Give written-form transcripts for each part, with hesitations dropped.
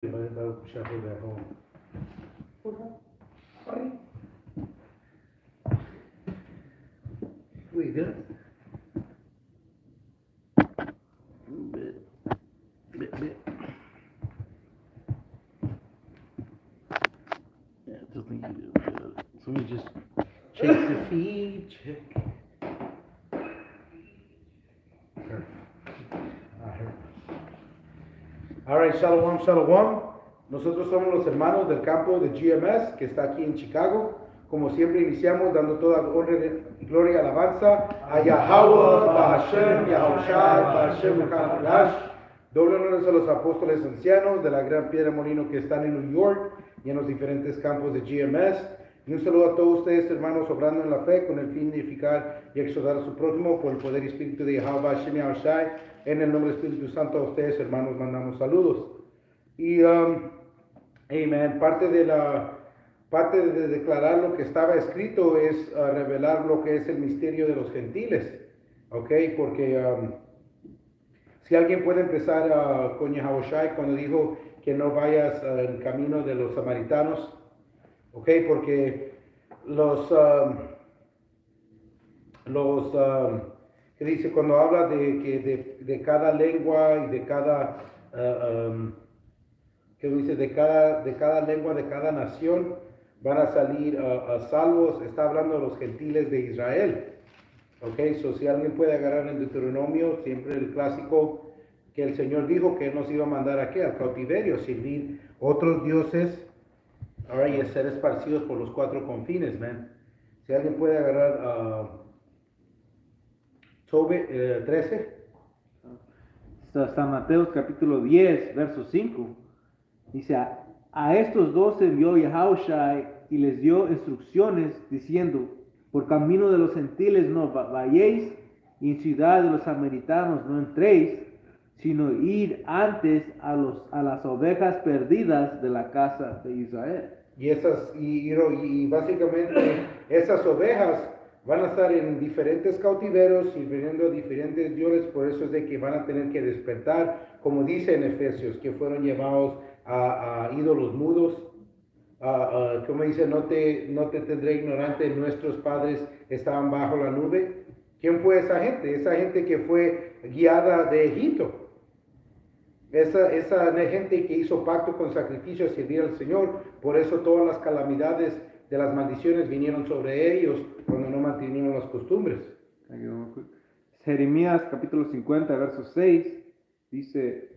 That'll shuffle that home. We good? Bit. Yeah, just think you do. So we just check the feed, check. Alright, Shalom, Shalom. Nosotros somos los hermanos del campo de GMS que está aquí en Chicago. Como siempre iniciamos dando toda honra y gloria y alabanza a Yahweh, Bahashem, Yahushai, Bahashem, Ukadash. Doble honores a los apóstoles ancianos de la Gran Piedra Molino que están en New York y en los diferentes campos de GMS. Y un saludo a todos ustedes, hermanos, obrando en la fe con el fin de edificar y exhortar a su prójimo por el poder y espíritu de Yahweh, Bahashem, Yahushai. En el nombre del Espíritu Santo a ustedes, hermanos, mandamos saludos. Y, amen, parte de declarar lo que estaba escrito es revelar lo que es el misterio de los gentiles. ¿Ok? Porque si alguien puede empezar con Yahushai cuando dijo que no vayas al camino de los samaritanos. ¿Ok? Porque que dice cuando habla de cada lengua y de cada que dice de cada lengua, de cada nación van a salir salvos, está hablando de los gentiles de Israel. Ok, so si alguien puede agarrar en Deuteronomio, siempre el clásico que el Señor dijo que Él nos iba a mandar aquí al cautiverio, servir otros dioses, y ser esparcidos por los cuatro confines, man. Si alguien puede agarrar Tobe 13. San Mateo capítulo 10, verso 5. Dice, a estos dos envió Yahushai y les dio instrucciones diciendo, por camino de los gentiles no vayáis y en ciudad de los samaritanos no entréis, sino ir antes a las ovejas perdidas de la casa de Israel. Y básicamente esas ovejas van a estar en diferentes cautiveros sirviendo a diferentes dioses, por eso es de que van a tener que despertar, como dice en Efesios, que fueron llevados a ídolos mudos. Como dice, no te tendré ignorante, nuestros padres estaban bajo la nube. ¿Quién fue esa gente? Esa gente que fue guiada de Egipto. Esa gente que hizo pacto con sacrificio a servir al Señor. Por eso todas las calamidades de las maldiciones vinieron sobre ellos cuando no mantenían las costumbres. Jeremías capítulo 50, verso 6, dice,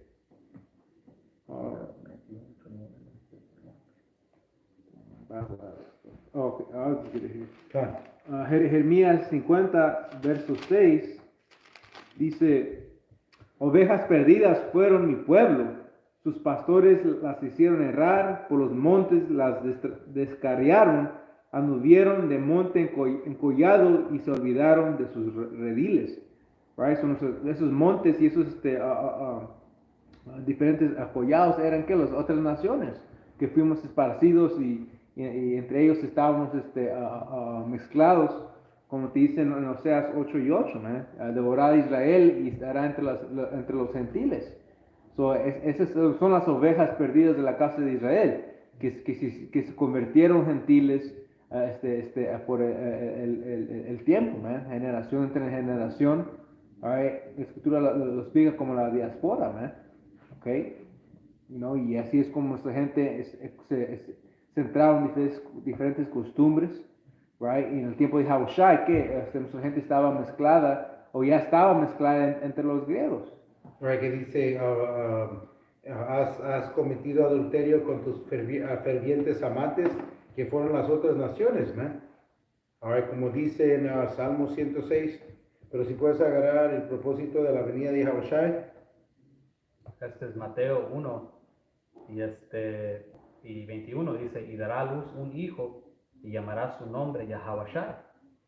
Jeremías 50, verso 6, dice, ovejas perdidas fueron mi pueblo, sus pastores las hicieron errar, por los montes las descarriaron, anduvieron de monte en collado y se olvidaron de sus rediles. Right? Son esos montes y esos diferentes collados eran que las otras naciones que fuimos esparcidos y entre ellos estábamos mezclados, como te dicen en Oseas 8 y 8, devorará a Israel y estará entre los gentiles. Esas son las ovejas perdidas de la casa de Israel, que se convirtieron gentiles por el tiempo, generación entre generación. La escritura lo explica como la diáspora, okay? Y así es como nuestra gente se centraron en diferentes costumbres, right? Y en el tiempo de Yahushai, que nuestra gente estaba mezclada o ya estaba mezclada entre los griegos. Right, que dice, has cometido adulterio con tus fervientes amantes, que fueron las otras naciones, man. Right, como dice en Salmo 106, pero si puedes agarrar el propósito de la venida de Yahushai. Este es Mateo 1 y 21, dice, y dará a luz un hijo y llamará su nombre Yahushai,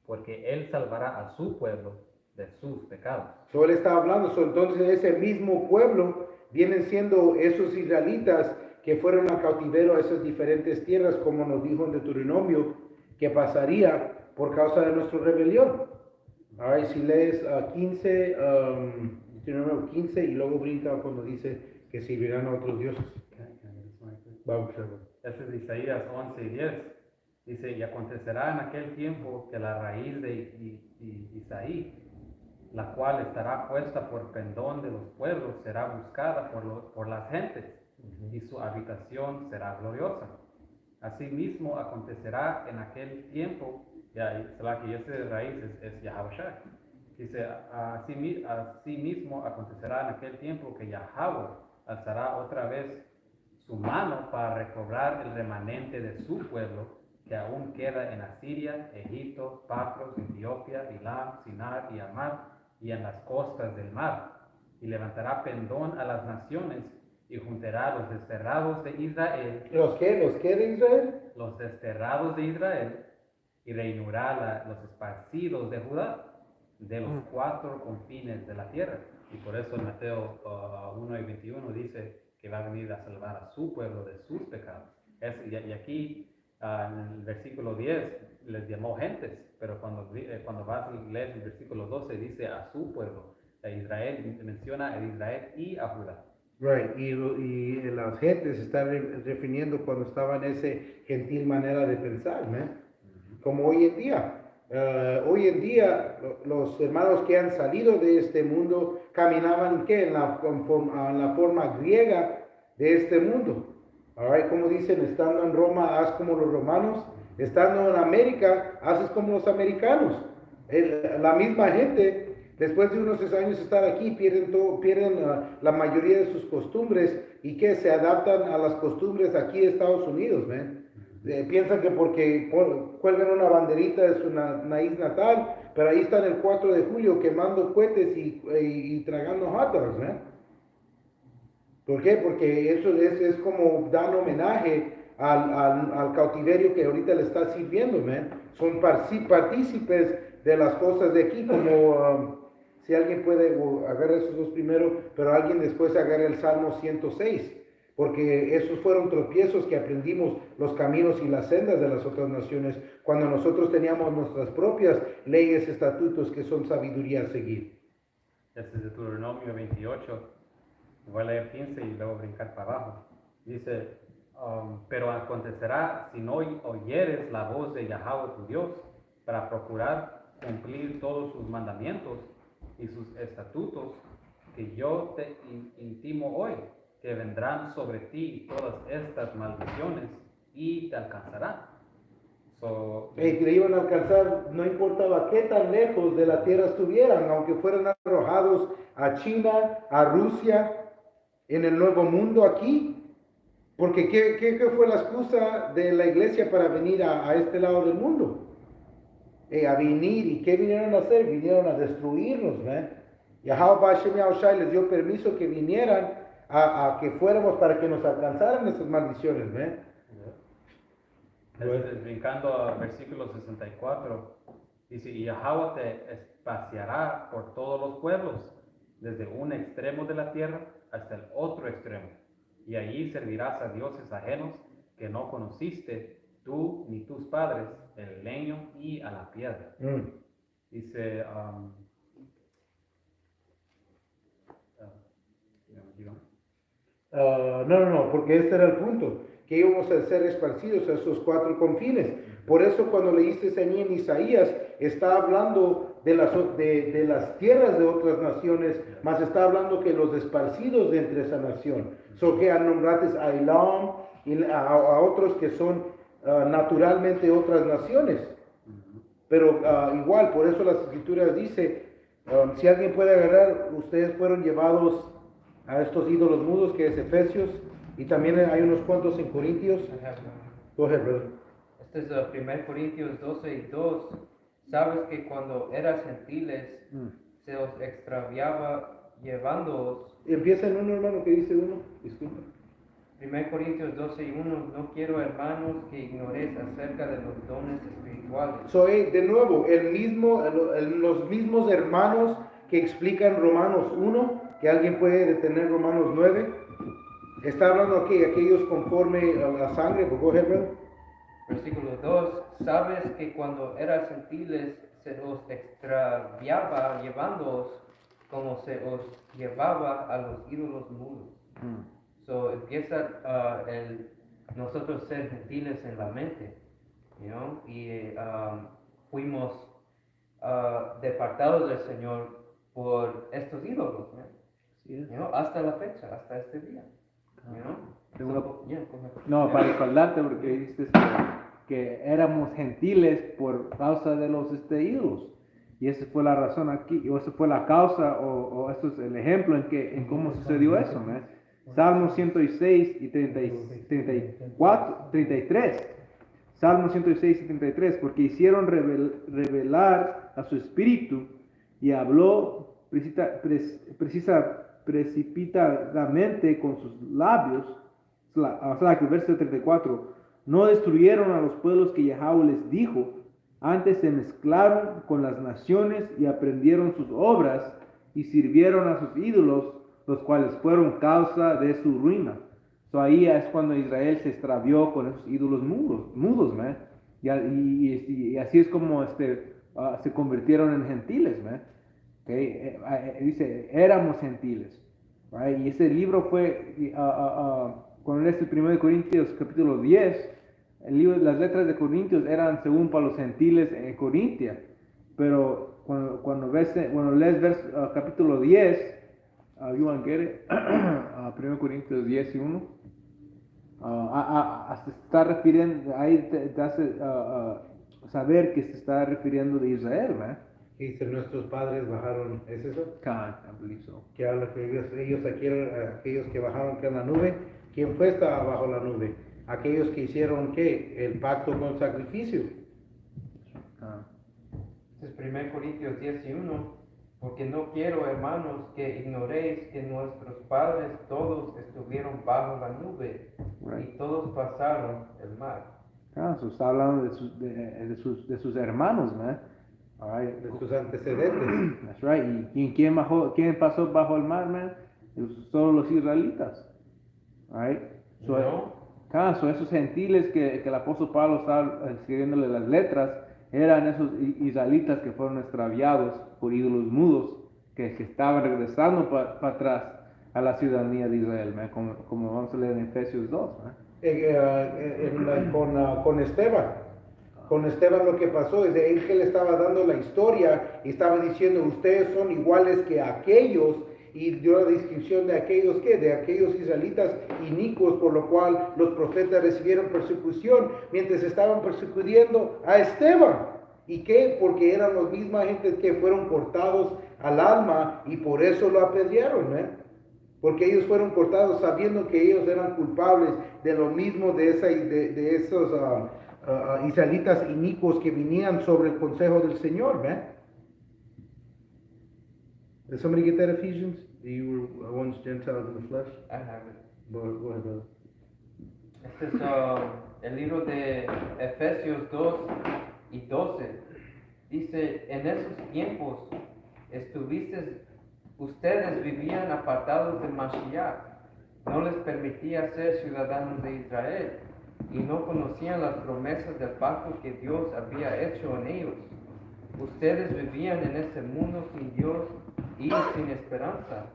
porque él salvará a su pueblo de sus pecados. Él está hablando, entonces ese mismo pueblo vienen siendo esos israelitas que fueron a cautiverio a esas diferentes tierras, como nos dijo en Deuteronomio, que pasaría por causa de nuestra rebelión. Ahora, si lees 15, Deuteronomio 15 y luego brinca cuando dice que servirán a otros dioses. Vamos a ver. Ese es Isaías 11:10. Dice, y acontecerá en aquel tiempo que la raíz de Isaí, la cual estará puesta por pendón de los pueblos, será buscada por las gentes, y su habitación será gloriosa. Asimismo acontecerá en aquel tiempo, y ese raíz es Yahweh. Dice, asimismo acontecerá en aquel tiempo que Yahweh alzará otra vez su mano para recobrar el remanente de su pueblo, que aún queda en Asiria, Egipto, Patros, Etiopía, Elam, Sinar y Amad, y en las costas del mar, y levantará pendón a las naciones, y juntará los desterrados de Israel, ¿Los qué? ¿Los qué de Israel? los desterrados de Israel, y reinará los esparcidos de Judá, de los cuatro confines de la tierra. Y por eso en Mateo 1:21 dice que va a venir a salvar a su pueblo de sus pecados. Y aquí en el versículo 10 les llamó gentes, pero cuando vas a leer el versículo 12 dice a su pueblo, a Israel, menciona a Israel y a Judá. Right, y las gentes se están refiriendo cuando estaban en esa gentil manera de pensar, ¿no? Como hoy en día. Hoy en día los hermanos que han salido de este mundo caminaban ¿qué? En la forma griega de este mundo. Alright, como dicen, estando en Roma, haz como los romanos. Estando en América, haces como los americanos. La misma gente, después de unos 6 años estar aquí, pierden la mayoría de sus costumbres y que se adaptan a las costumbres aquí de Estados Unidos, ¿ven? Piensan que porque cuelgan una banderita de su maíz natal, pero ahí están el 4 de julio quemando cohetes y tragando hot dogs, ¿eh? ¿Por qué? Porque eso es como dar homenaje al cautiverio que ahorita le está sirviendo, ¿eh? Son partícipes de las cosas de aquí, como si alguien puede agarrar esos dos primero, pero alguien después agarra el Salmo 106. Porque esos fueron tropiezos que aprendimos los caminos y las sendas de las otras naciones cuando nosotros teníamos nuestras propias leyes, estatutos que son sabiduría a seguir. Este es Deuteronomio 28. Voy a leer 15 y luego brincar para abajo. Dice, pero acontecerá si no oyeres la voz de Yahweh tu Dios para procurar cumplir todos sus mandamientos y sus estatutos que yo te intimo hoy, que vendrán sobre ti todas estas maldiciones y te alcanzarán. Que le iban a alcanzar, no importaba qué tan lejos de la tierra estuvieran, aunque fueran arrojados a China, a Rusia, en el Nuevo Mundo aquí. Porque ¿qué fue la excusa de la iglesia para venir a este lado del mundo? A venir, ¿y qué vinieron a hacer? Vinieron a destruirnos, ¿eh? Yahweh Hashem Yahushai les dio permiso que vinieran a que fuéramos para que nos alcanzaran esas maldiciones, ¿eh? Brincando al versículo 64, dice, y Yahweh te espaciará por todos los pueblos, desde un extremo de la tierra hasta el otro extremo, y allí servirás a dioses ajenos que no conociste tú ni tus padres, el leño y a la piedra. Dice, no, porque este era el punto, que íbamos a ser esparcidos a esos 4 confines. Por eso cuando leíste ahí en Isaías, está hablando de las tierras de otras naciones, más está hablando que los esparcidos de entre esa nación. So que nombraste a Elam y a otros que son naturalmente otras naciones. Pero igual, por eso las escrituras dice, si alguien puede agarrar, ustedes fueron llevados a estos ídolos mudos, que es Efesios, y también hay unos cuantos en Corintios. Go ahead, brother. Este es 1 Corintios 12:2. Sabes que cuando eras gentiles, se os extraviaba llevándoos. Empieza en uno, hermano, que dice uno. Disculpa. 1 Corintios 12:1. No quiero, hermanos, que ignoréis acerca de los dones espirituales. So, de nuevo, los mismos hermanos que explican Romanos 1, que alguien puede detener Romanos 9, está hablando aquí, aquellos conforme a la sangre. Go ahead, brother. Versículo 2. Sabes que cuando eras gentiles, se os extraviaba llevándoos como se os llevaba a los ídolos mudos. So empieza nosotros ser gentiles en la mente, you know, y fuimos departados del Señor por estos ídolos, ¿no? Así es. You know, hasta la fecha, hasta este día, you know. Tengo una- Yeah, go ahead. No, para recordarte, porque dices que éramos gentiles por causa de los ídolos. Y esa fue la razón aquí, o esa fue la causa, o eso es el ejemplo en cómo sucedió eso, ¿no? Salmo 106 y 34, 33. Salmo 106 y 33, porque hicieron revelar a su espíritu y habló precipitadamente con sus labios. O sea, que el verso 34, no destruyeron a los pueblos que Yahweh les dijo, antes se mezclaron con las naciones y aprendieron sus obras y sirvieron a sus ídolos, los cuales fueron causa de su ruina. So ahí es cuando Israel se extravió con esos ídolos mudos, man. Y así es como se convirtieron en gentiles, man. Okay. Dice, éramos gentiles. Right? Y ese libro fue, cuando lees el 1 Corintios capítulo 10, las letras de Corintios eran según para los gentiles en Corintia. Pero cuando lees capítulo 10, you want to get it? 1 Corintios 10 y 1. Se está refiriendo, ahí te hace saber que se está refiriendo de Israel, ¿verdad? Y dice, nuestros padres bajaron, ¿es eso? I believe so. Que habla que aquellos que bajaron que en la nube. ¿Quién fue estaba bajo la nube? Aquellos que hicieron ¿qué? El pacto con sacrificio. Este es 1 Corintios 10 y 1, porque no quiero, hermanos, que ignoréis que nuestros padres todos estuvieron bajo la nube, Right. y todos pasaron el mar. So está hablando de sus hermanos, man. All right. De sus antecedentes. That's right. ¿Y quién pasó bajo el mar, man? Solo los israelitas. All right. So esos gentiles que el apóstol Pablo estaba escribiéndole las letras, eran esos israelitas que fueron extraviados por ídolos mudos, que estaban regresando para atrás a la ciudadanía de Israel, man, como vamos a leer en Efesios 2. Con Esteban. Con Esteban lo que pasó es de él que le estaba dando la historia y estaba diciendo, ustedes son iguales que aquellos, y dio la descripción de aquellos de aquellos israelitas inicuos, por lo cual los profetas recibieron persecución mientras estaban persecutiendo a Esteban. ¿Y qué? Porque eran las mismas gentes que fueron cortados al alma y por eso lo apedrearon, ¿eh? Porque ellos fueron cortados sabiendo que ellos eran culpables de lo mismo de esos israelitas inicuos que venían sobre el consejo del Señor, ¿ven? Did somebody get that Ephesians? You were once Gentiles in the flesh? I have it. Go ahead, brother. Este es el libro de Efesios 2 y 12. Dice, en esos tiempos ustedes vivían apartados de Mashiach, no les permitía ser ciudadanos de Israel y no conocían las promesas del pacto que Dios había hecho en ellos. Ustedes vivían en este mundo sin Dios y sin esperanza.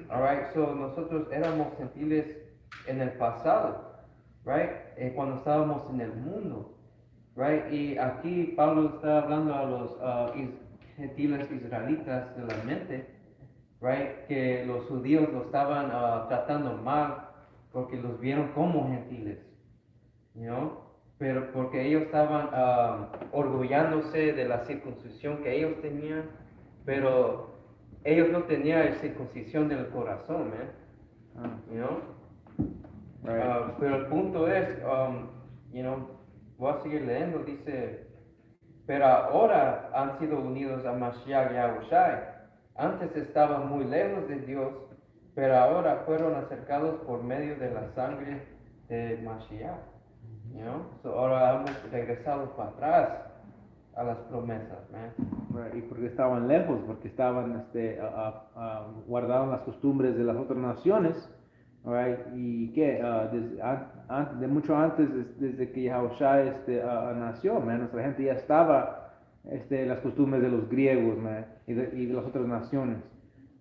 Alright, so nosotros éramos gentiles en el pasado, right? Cuando estábamos en el mundo, right? Y aquí Pablo está hablando a los gentiles israelitas de la mente, right? Que los judíos lo estaban tratando mal porque los vieron como gentiles, you know? Pero porque ellos estaban orgullándose de la circuncisión que ellos tenían, pero ellos no tenían circuncisión del corazón, you know? Right. Pero el punto es, you know, voy a seguir leyendo, dice, pero ahora han sido unidos a Mashiach Yahushai. Antes estaban muy lejos de Dios, pero ahora fueron acercados por medio de la sangre de Mashiach. You know? So ahora hemos regresado para atrás a las promesas, man. Right. Y porque estaban lejos, porque estaban guardaban las costumbres de las otras naciones, right? Y que de mucho antes, desde que Yahushua nació, man, nuestra gente ya estaba en las costumbres de los griegos, man, y de las otras naciones.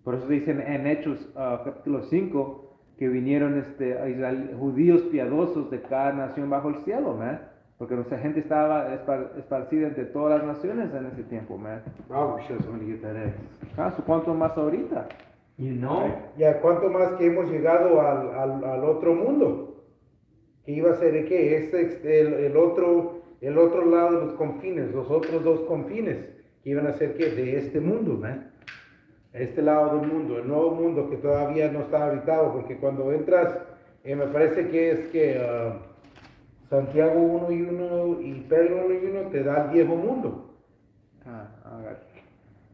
Por eso dicen en Hechos capítulo 5 que vinieron a Israel, judíos piadosos de cada nación bajo el cielo, man. Porque nuestra gente estaba esparcida entre todas las naciones en ese tiempo, man. Wow, we should have somebody get that X. ¿Cuánto más ahorita? You know? Ya, ¿cuánto más que hemos llegado al otro mundo? Que iba a ser de qué? El otro lado de los confines, los otros dos confines, que iban a ser qué? De este mundo, man. Este lado del mundo, el nuevo mundo que todavía no está habitado, porque cuando entras, me parece que es que Santiago 1:1 y Pedro 1:1 te da el viejo mundo.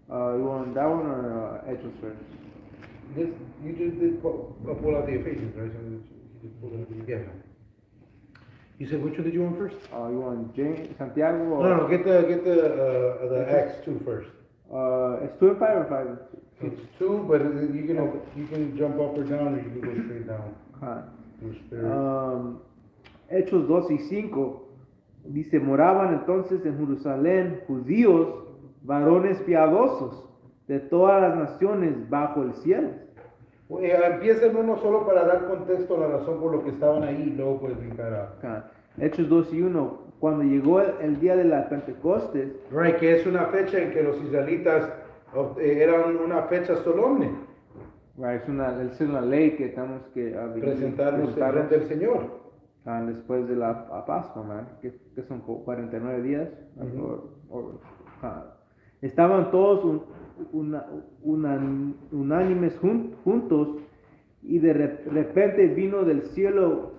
You want that one or Hechos first? You just did pull out the Ephesians, right? So you just pulled it up. Yeah. You said which one did you want first? You want Santiago? Or, No, get the Acts 2 first. It's 2 and 5 or 5 and 6? It's 2, but you can jump up or down, or you can go straight down. Your spirit. Hechos 2 y 5 dice, moraban entonces en Jerusalén judíos, varones piadosos de todas las naciones bajo el cielo. Empieza en uno solo para dar contexto a la razón por lo que estaban ahí, y luego puedes brincar a... Hechos 2 y 1, cuando llegó el día de la Pentecostes, Right, que es una fecha en que los israelitas eran una fecha solemne, right, es una ley que tenemos que presentarnos delante del Señor. Después de la Pascua, man, que son 49 días. Estaban todos unánimes juntos, y de repente vino del cielo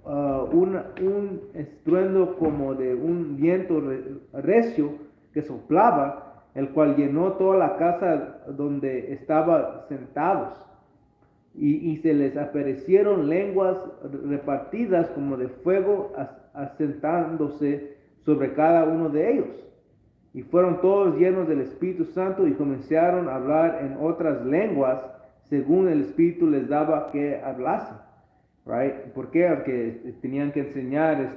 un estruendo como de un viento recio que soplaba, el cual llenó toda la casa donde estaban sentados. Y se les aparecieron lenguas repartidas como de fuego, asentándose sobre cada uno de ellos. Y fueron todos llenos del Espíritu Santo y comenzaron a hablar en otras lenguas según el Espíritu les daba que hablasen. Right? ¿Por qué? Porque tenían que enseñar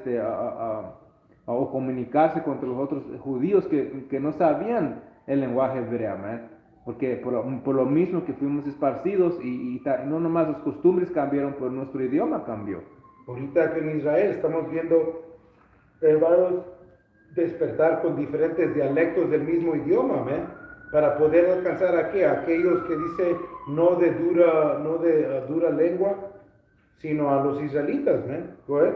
o comunicarse contra los otros judíos que no sabían el lenguaje hebreo, man. Porque por lo mismo que fuimos esparcidos y no nomás las costumbres cambiaron, pero nuestro idioma cambió. Ahorita que en Israel estamos viendo hermanos despertar con diferentes dialectos del mismo idioma, ¿man? Para poder alcanzar a qué? A aquellos que dice no de dura lengua, sino a los israelitas, ¿man? Go ahead.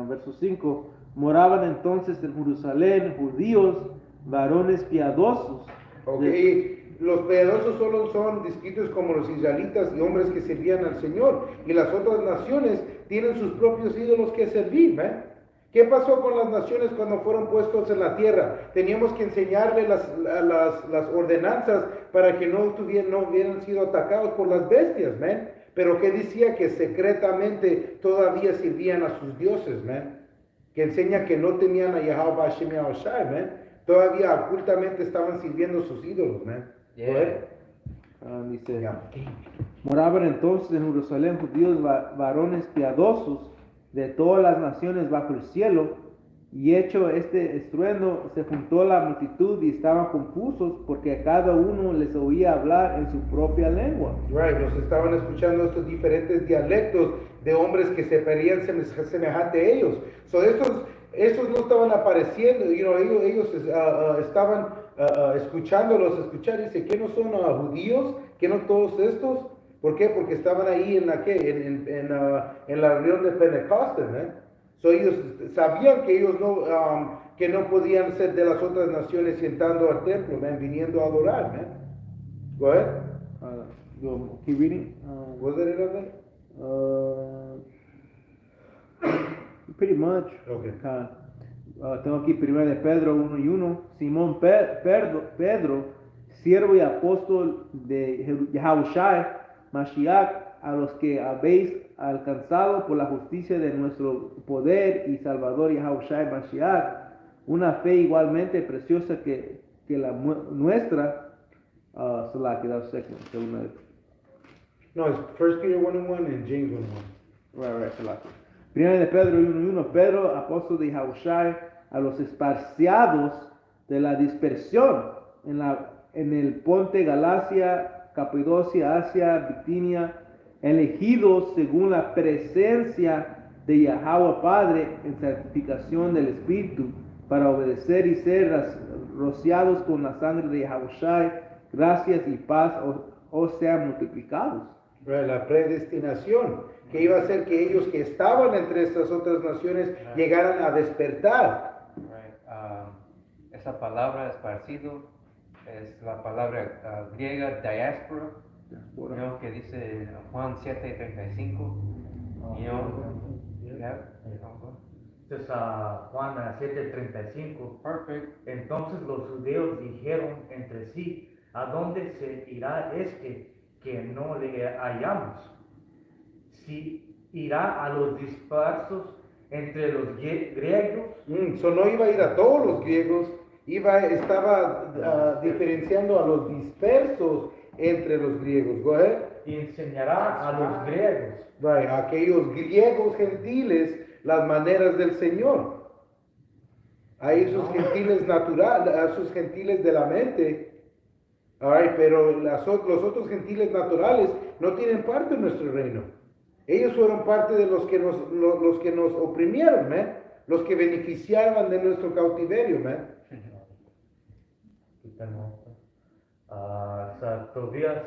Verso 5, moraban entonces en Jerusalén judíos, varones piadosos. Okay. Los piadosos solo son descritos como los israelitas y hombres que servían al Señor, y las otras naciones tienen sus propios ídolos que servir, ¿man? ¿Qué pasó con las naciones cuando fueron puestos en la tierra? Teníamos que enseñarles las ordenanzas para que no hubieran sido atacados por las bestias, man. Pero que decía que secretamente todavía servían a sus dioses, man. Que enseña que no tenían a Yahweh Hashem Yahushai, man. Todavía ocultamente estaban sirviendo sus ídolos, man. Yeah. Dice, moraban entonces en Jerusalén judíos varones piadosos de todas las naciones bajo el cielo, y hecho este estruendo se juntó la multitud y estaban confusos porque cada uno les oía hablar en su propia lengua. Right, los estaban escuchando estos diferentes dialectos de hombres que se veían semejante a ellos. So estos no estaban apareciendo, ellos estaban escuchándolos escuchar. Dice, ¿qué no son judíos? ¿Qué no todos estos? ¿Por qué? Porque estaban ahí en la reunión de Pentecostés, ¿eh? So ellos sabían que ellos no podían ser de las otras naciones entrando al templo, man, viniendo a adorar, man. Go ahead. Keep reading. Was that it on there? Pretty much. Okay. Tengo aquí 1 de Pedro 1:1. Simón Pedro, siervo y apóstol de Yahushai Mashiach, a los que habéis alcanzado por la justicia de nuestro poder y Salvador Yahushai Mashiach, una fe igualmente preciosa que la nuestra. No, it's 1 Peter 1:1 and James 1:1. Right. Primera de Pedro 1:1. Pedro, apóstol de Yahushai, a los esparciados de la dispersión en el Ponte, Galacia, Capadocia, Asia, Bitinia, elegidos según la presencia de Yahweh Padre en santificación del Espíritu, para obedecer y ser rociados con la sangre de Yahushua, gracias y paz os sean multiplicados. Right, la predestinación, que iba a hacer que ellos que estaban entre estas otras naciones llegaran a despertar. Right. Esa palabra esparcido es la palabra griega diáspora, que dice Juan 7:35. Entonces, Juan 7:35. Perfect. Entonces los judíos dijeron entre sí, ¿a dónde se irá este que no le hallamos? Si irá a los dispersos entre los griegos. So no iba a ir a todos los griegos, estaba diferenciando a los dispersos entre los griegos. Go ahead. Y enseñará a los griegos. Right, a aquellos griegos gentiles las maneras del Señor. A esos gentiles naturales, a esos gentiles de la mente. All right, pero los otros gentiles naturales no tienen parte en nuestro reino. Ellos fueron parte de los que nos oprimieron, man. Los que beneficiaban de nuestro cautiverio, man. Tobías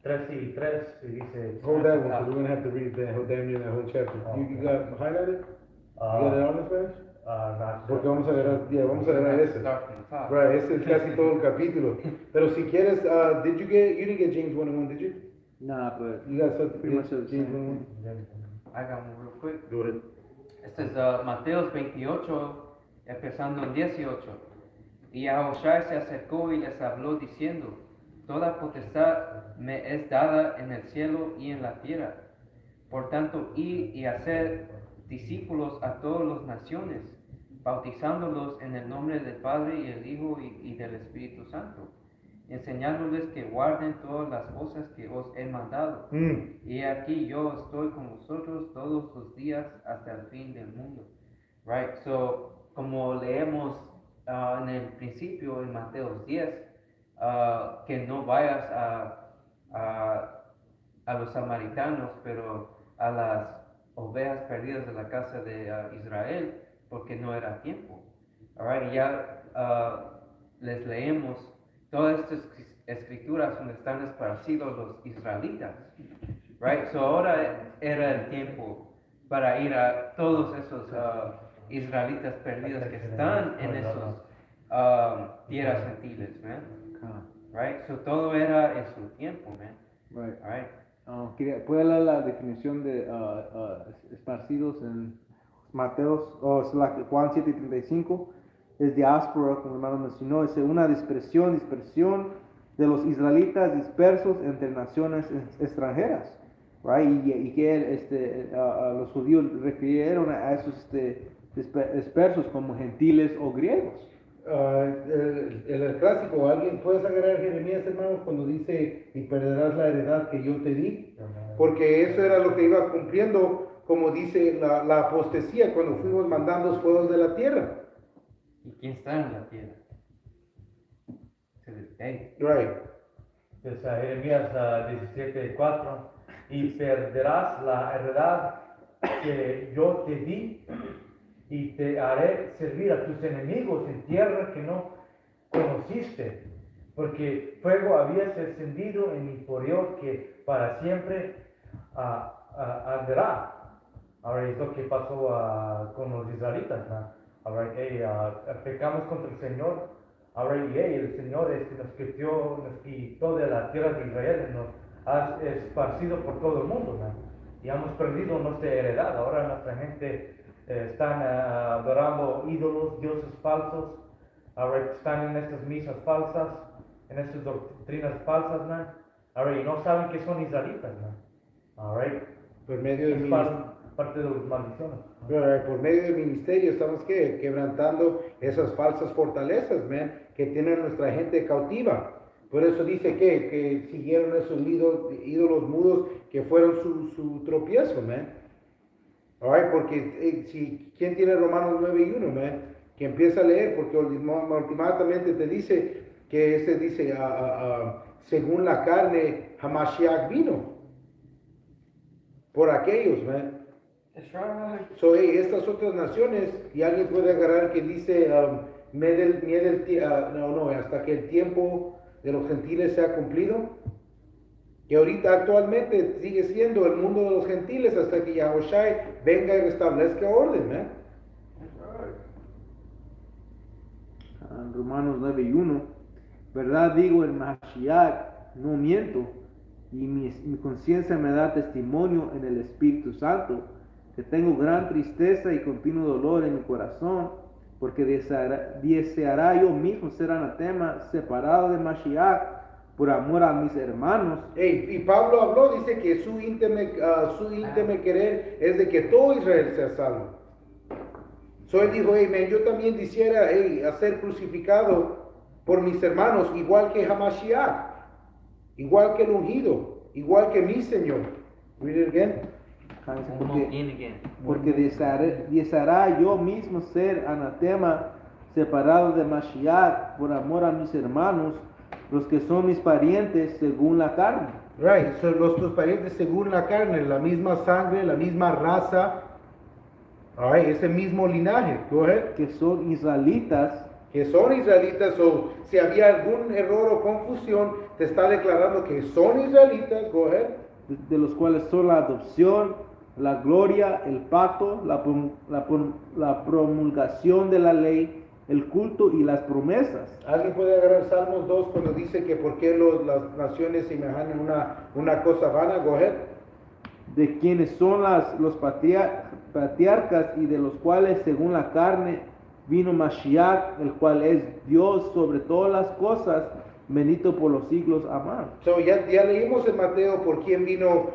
3:3 y dice. Hold that one, because we're going to have to read the whole damn near that whole chapter. You got highlighted? You got it on the page? Porque vamos a agarrar ese. Start from the top. Right, ese es casi todo el capítulo. Pero si quieres, you didn't get James 1:1, did you? Nah, but You got something, pretty much the James same. 1:1? I got one real quick. Go ahead. Este es Mateos 28, empezando en 18. Y Yahushua se acercó y les habló diciendo, toda potestad me es dada en el cielo y en la tierra. Por tanto, id y hacer discípulos a todas las naciones, bautizándolos en el nombre del Padre y el Hijo y del Espíritu Santo, enseñándoles que guarden todas las cosas que os he mandado. Y aquí yo estoy con vosotros todos los días hasta el fin del mundo. Right, so, como leemos en el principio en Mateo 10, que no vayas a los samaritanos, pero a las ovejas perdidas de la casa de Israel, porque no era tiempo. Alright, ya les leemos todas estas escrituras donde están esparcidos los israelitas. Right, so ahora era el tiempo para ir a todos esos israelitas perdidos que están en esos tierras gentiles, man. Right, so todo era en su tiempo, man. Right. Alright. ¿Puede leer la definición de esparcidos en Mateos, Juan 7:35? Es diáspora, como el hermano mencionó, es una dispersión de los israelitas dispersos entre naciones extranjeras, right? Y que los judíos refirieron a esos dispersos como gentiles o griegos. El clásico, ¿alguien puedes agarrar Jeremías, hermano, cuando dice y perderás la heredad que yo te di? Porque eso era lo que iba cumpliendo, como dice la apostasía, cuando fuimos mandando los fuegos de la tierra. ¿Y quién está en la tierra? Hey. Right. Entonces, Jeremías 17:4, y perderás la heredad que yo te di, y te haré servir a tus enemigos en tierra que no conociste, porque fuego habías encendido en mi furor que para siempre arderá. Ahora es lo que pasó con los israelitas, ¿no? Ahora pecamos contra el Señor. Ahora el Señor nos quitó de la tierra de Israel y nos ha esparcido por todo el mundo, ¿no? Y hemos perdido nuestra heredad. Ahora nuestra gente están adorando ídolos, dioses falsos. Ahora están en estas misas falsas, en estas doctrinas falsas, ¿no? Ahora y no saben que son israelitas, ¿no? Ahora Por medio del parte de las maldiciones. Por medio del ministerio estamos quebrantando esas falsas fortalezas, man, que tienen nuestra gente cautiva. Por eso dice que siguieron esos ídolos mudos que fueron su tropiezo, man. Alright, porque ¿quién tiene Romanos 9:1, man? Que empieza a leer, porque últimamente te dice que dice según la carne Hamashiach vino. por aquellos, man. That's right. So, estas otras naciones, y alguien puede agarrar que dice, hasta que el tiempo de los gentiles sea cumplido, que ahorita actualmente sigue siendo el mundo de los gentiles hasta que Yahushua venga y restablezca orden, ¿eh? Romanos 9:1, verdad digo, el Mashiach, no miento, y mi conciencia me da testimonio en el Espíritu Santo, que tengo gran tristeza y continuo dolor en mi corazón, porque deseará yo mismo ser anatema, separado de Mashiach, por amor a mis hermanos. Y Pablo habló, dice que su íntimo querer es de que todo Israel sea salvo. So él dijo, yo también quisiera a ser crucificado por mis hermanos, igual que Hamashiach, igual que el ungido, igual que mi Señor. Read it again. Porque deseará yo mismo ser anatema, separado de Mashiach, por amor a mis hermanos, los que son mis parientes según la carne. Right, so tus parientes según la carne, la misma sangre, la misma raza, all right, ese mismo linaje, go ahead. Que son israelitas, o si había algún error o confusión, te está declarando que son israelitas, go ahead. de los cuales son la adopción, la gloria, el pacto, la promulgación de la ley, el culto y las promesas. ¿Alguien puede agarrar Salmos 2 cuando dice que por qué las naciones se imaginan una cosa vana? Go ahead. De quienes son los patriarcas y de los cuales según la carne vino Mashiach, el cual es Dios sobre todas las cosas, bendito por los siglos, amén. So ya leímos en Mateo por quién vino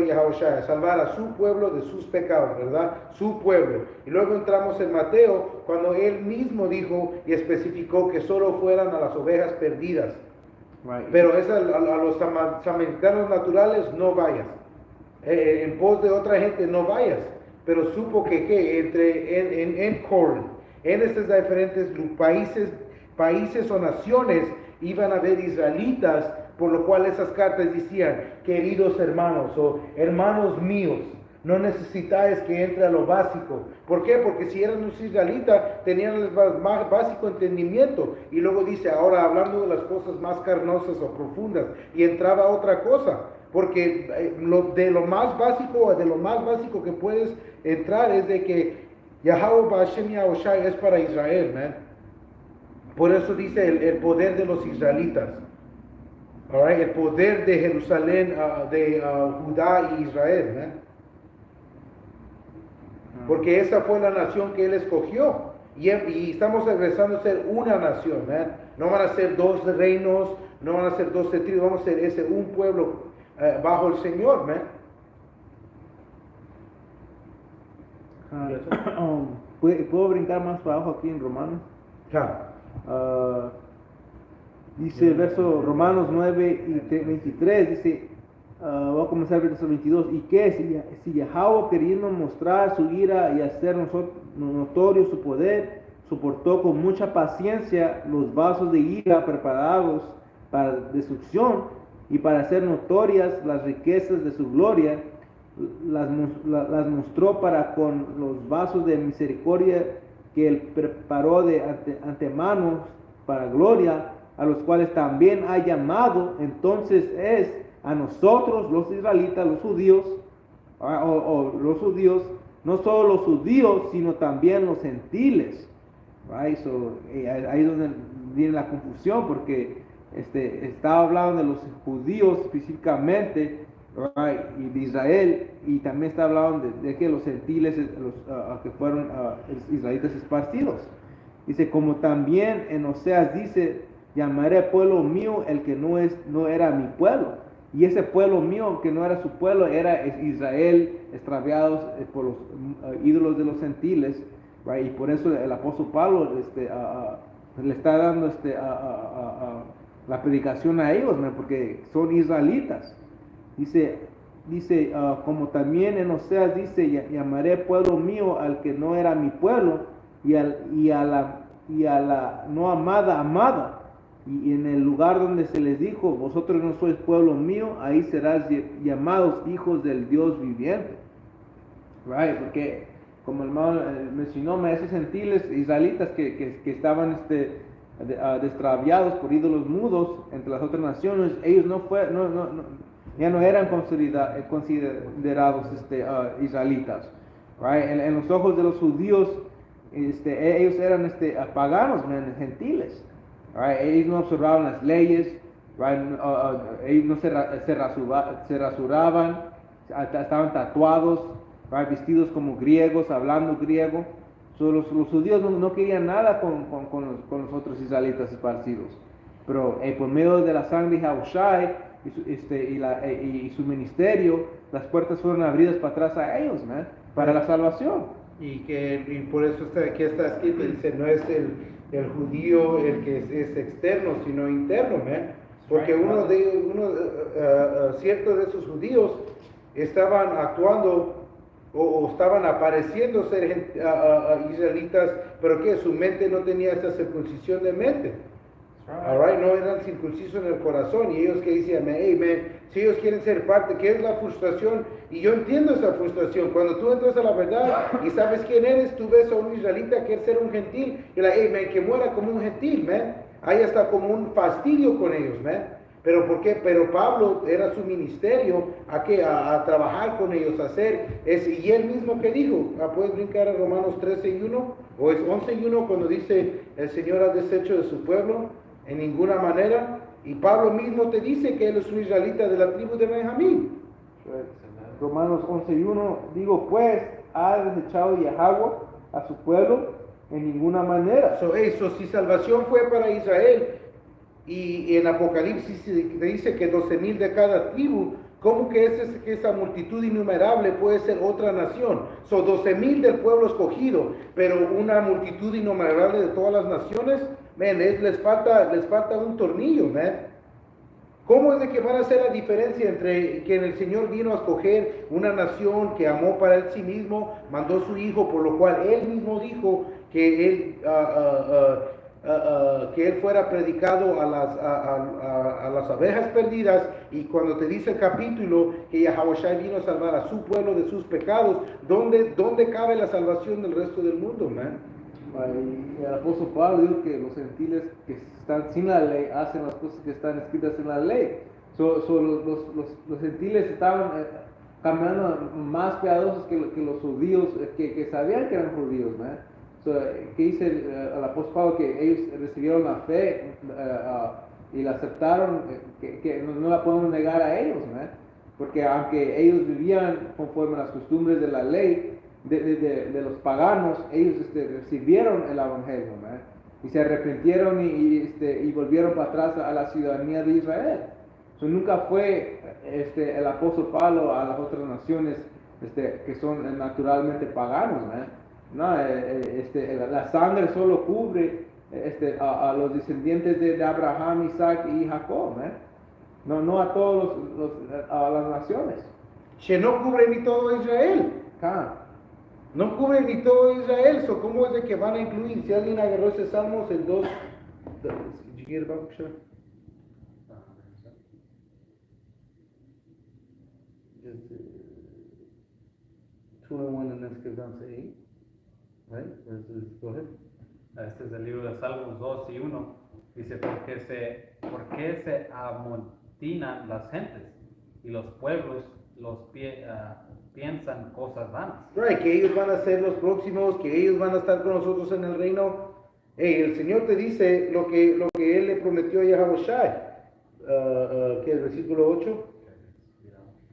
Yahushua, a salvar a su pueblo de sus pecados, ¿verdad? Su pueblo. Y luego entramos en Mateo cuando él mismo dijo y especificó que solo fueran a las ovejas perdidas. Right. Pero a los samaritanos naturales no vayas. En pos de otra gente no vayas. Pero supo que en Corinth, en estos diferentes países o naciones iban a haber israelitas, por lo cual esas cartas decían, queridos hermanos o hermanos míos, no necesitáis que entre a lo básico. ¿Por qué? Porque si eran los israelitas, tenían el más básico entendimiento. Y luego dice, ahora hablando de las cosas más carnosas o profundas, y entraba otra cosa. Porque de lo más básico que puedes entrar es de que Yahweh Ba'ashem Yahushua es para Israel, man. Por eso dice el poder de los israelitas. All right? El poder de Jerusalén, de Judá y Israel, man. Porque esa fue la nación que él escogió. Y estamos regresando a ser una nación, man. No van a ser dos reinos, no van a ser dos tribus, vamos a ser un pueblo bajo el Señor, man. ¿Puedo brincar más para abajo aquí en Romanos? Ja. Dice el verso Romanos 9 y 23, dice, voy a comenzar el verso 22, ¿y qué? Si Yahweh queriendo mostrar su ira y hacer notorio su poder, soportó con mucha paciencia los vasos de ira preparados para destrucción y para hacer notorias las riquezas de su gloria, las mostró para con los vasos de misericordia que él preparó de antemano para gloria, a los cuales también ha llamado. Entonces es a nosotros los israelitas, los judíos, los judíos, no solo los judíos, sino también los gentiles. Right? So, ahí es donde viene la confusión, porque estaba hablando de los judíos específicamente, right, y de Israel, y también está hablando de que los gentiles, que fueron israelitas esparcidos. Dice, como también en Oseas dice, llamaré pueblo mío el que no era mi pueblo. Y ese pueblo mío que no era su pueblo era Israel, extraviados por los ídolos de los gentiles, right? Y por eso el apóstol Pablo le está dando la predicación a ellos, man, porque son israelitas. Dice como también en Oseas dice, llamaré pueblo mío al que no era mi pueblo, y a la no amada, amada. y en el lugar donde se les dijo, vosotros no sois pueblo mío, ahí serás llamados hijos del Dios viviente. Right, porque como el hermano mencionó, esos gentiles israelitas que estaban destraviados por ídolos mudos entre las otras naciones, ellos ya no eran considerados israelitas. Right? En los ojos de los judíos, ellos eran paganos, gentiles. Right? Ellos no observaban las leyes, right? Ellos no se rasuraban, estaban tatuados, right? Vestidos como griegos, hablando griego. So, los judíos no querían nada con los otros israelitas esparcidos. Pero por medio de la sangre de Yahushai y su ministerio, las puertas fueron abridas para atrás a ellos, man, para la salvación. Y por eso aquí está escrito, dice, no es el judío el que es externo, sino interno, ¿eh? Porque ciertos de esos judíos estaban actuando o estaban apareciendo ser israelitas, pero que su mente no tenía esa circuncisión de mente. Alright, no eran circuncisos en el corazón, y ellos que decían, hey man, si ellos quieren ser parte, ¿qué es la frustración? Y yo entiendo esa frustración. Cuando tú entras a la verdad y sabes quién eres, tú ves a un israelita que quiere ser un gentil, y hey man, que muera como un gentil, man. Hay hasta como un fastidio con ellos, man. ¿Pero por qué? Pero Pablo era su ministerio a trabajar con ellos, a hacer ese, y él mismo que dijo, puedes brincar a Romanos 13:1 o es 11:1 cuando dice, el Señor ha deshecho de su pueblo en ninguna manera, y Pablo mismo te dice que él es un israelita de la tribu de Benjamín. Romanos 11:1, digo pues, ha desechado Yahweh a su pueblo en ninguna manera. Si salvación fue para Israel, y en Apocalipsis te dice que 12,000 de cada tribu, ¿cómo que esa multitud innumerable puede ser otra nación? Son 12,000 del pueblo escogido, pero una multitud innumerable de todas las naciones, man, les falta un tornillo, man. ¿Cómo es de que van a hacer la diferencia entre que el Señor vino a escoger una nación que amó para él sí mismo, mandó su hijo, por lo cual él mismo dijo que él fuera predicado a las abejas perdidas, y cuando te dice el capítulo que Yahushua vino a salvar a su pueblo de sus pecados, ¿dónde cabe la salvación del resto del mundo, man? Y el apóstol Pablo dijo que los gentiles que están sin la ley hacen las cosas que están escritas en la ley. Los gentiles estaban caminando más piadosos que los judíos que sabían que eran judíos, ¿no? Que dice el apóstol Pablo que ellos recibieron la fe y la aceptaron, que no la podemos negar a ellos, ¿no? Porque aunque ellos vivían conforme a las costumbres de la ley de los paganos, ellos recibieron el evangelio, ¿no? Y se arrepintieron y volvieron para atrás a la ciudadanía de Israel. Nunca fue el apóstol Pablo a las otras naciones que son naturalmente paganos, ¿no? No, la sangre solo cubre a los descendientes de Abraham, Isaac y Jacob, no a todos a las naciones. Que no cubre ni todo Israel. No cubre ni todo Israel. ¿Cómo es de que van a incluir? Si alguien agarró ese Salmos, el 2. Did you get it, Bob? Sure. Just 2:1 and then skip down to 8. Right? Go ahead. Este es el libro de Salmos 2:1. Dice, ¿por qué se amontinan las gentes y los pueblos piensan cosas vanas? Right, que ellos van a ser los próximos, que ellos van a estar con nosotros en el reino. Hey, el Señor te dice lo que Él le prometió a Yahushua. ¿Qué es el versículo 8?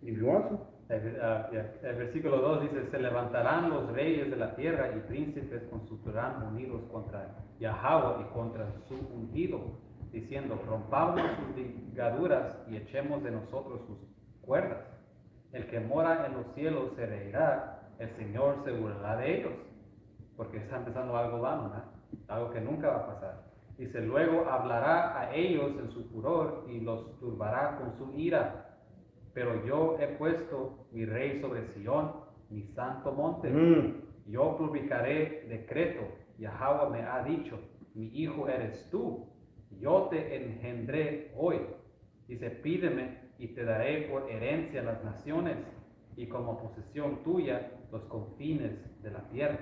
If you want to. El versículo 2 dice, se levantarán los reyes de la tierra y príncipes consultarán unidos contra Yahweh y contra su ungido, diciendo, rompamos sus ligaduras y echemos de nosotros sus cuerdas. El que mora en los cielos se reirá, el Señor se burlará de ellos, porque está empezando algo vano, ¿no? Algo que nunca va a pasar. Dice, luego hablará a ellos en su furor y los turbará con su ira. Pero yo he puesto mi rey sobre Sión, mi santo monte. Yo publicaré decreto. Yahweh me ha dicho, mi hijo eres tú. yo te engendré hoy. Dice, pídeme y te daré por herencia las naciones y como posesión tuya los confines de la tierra.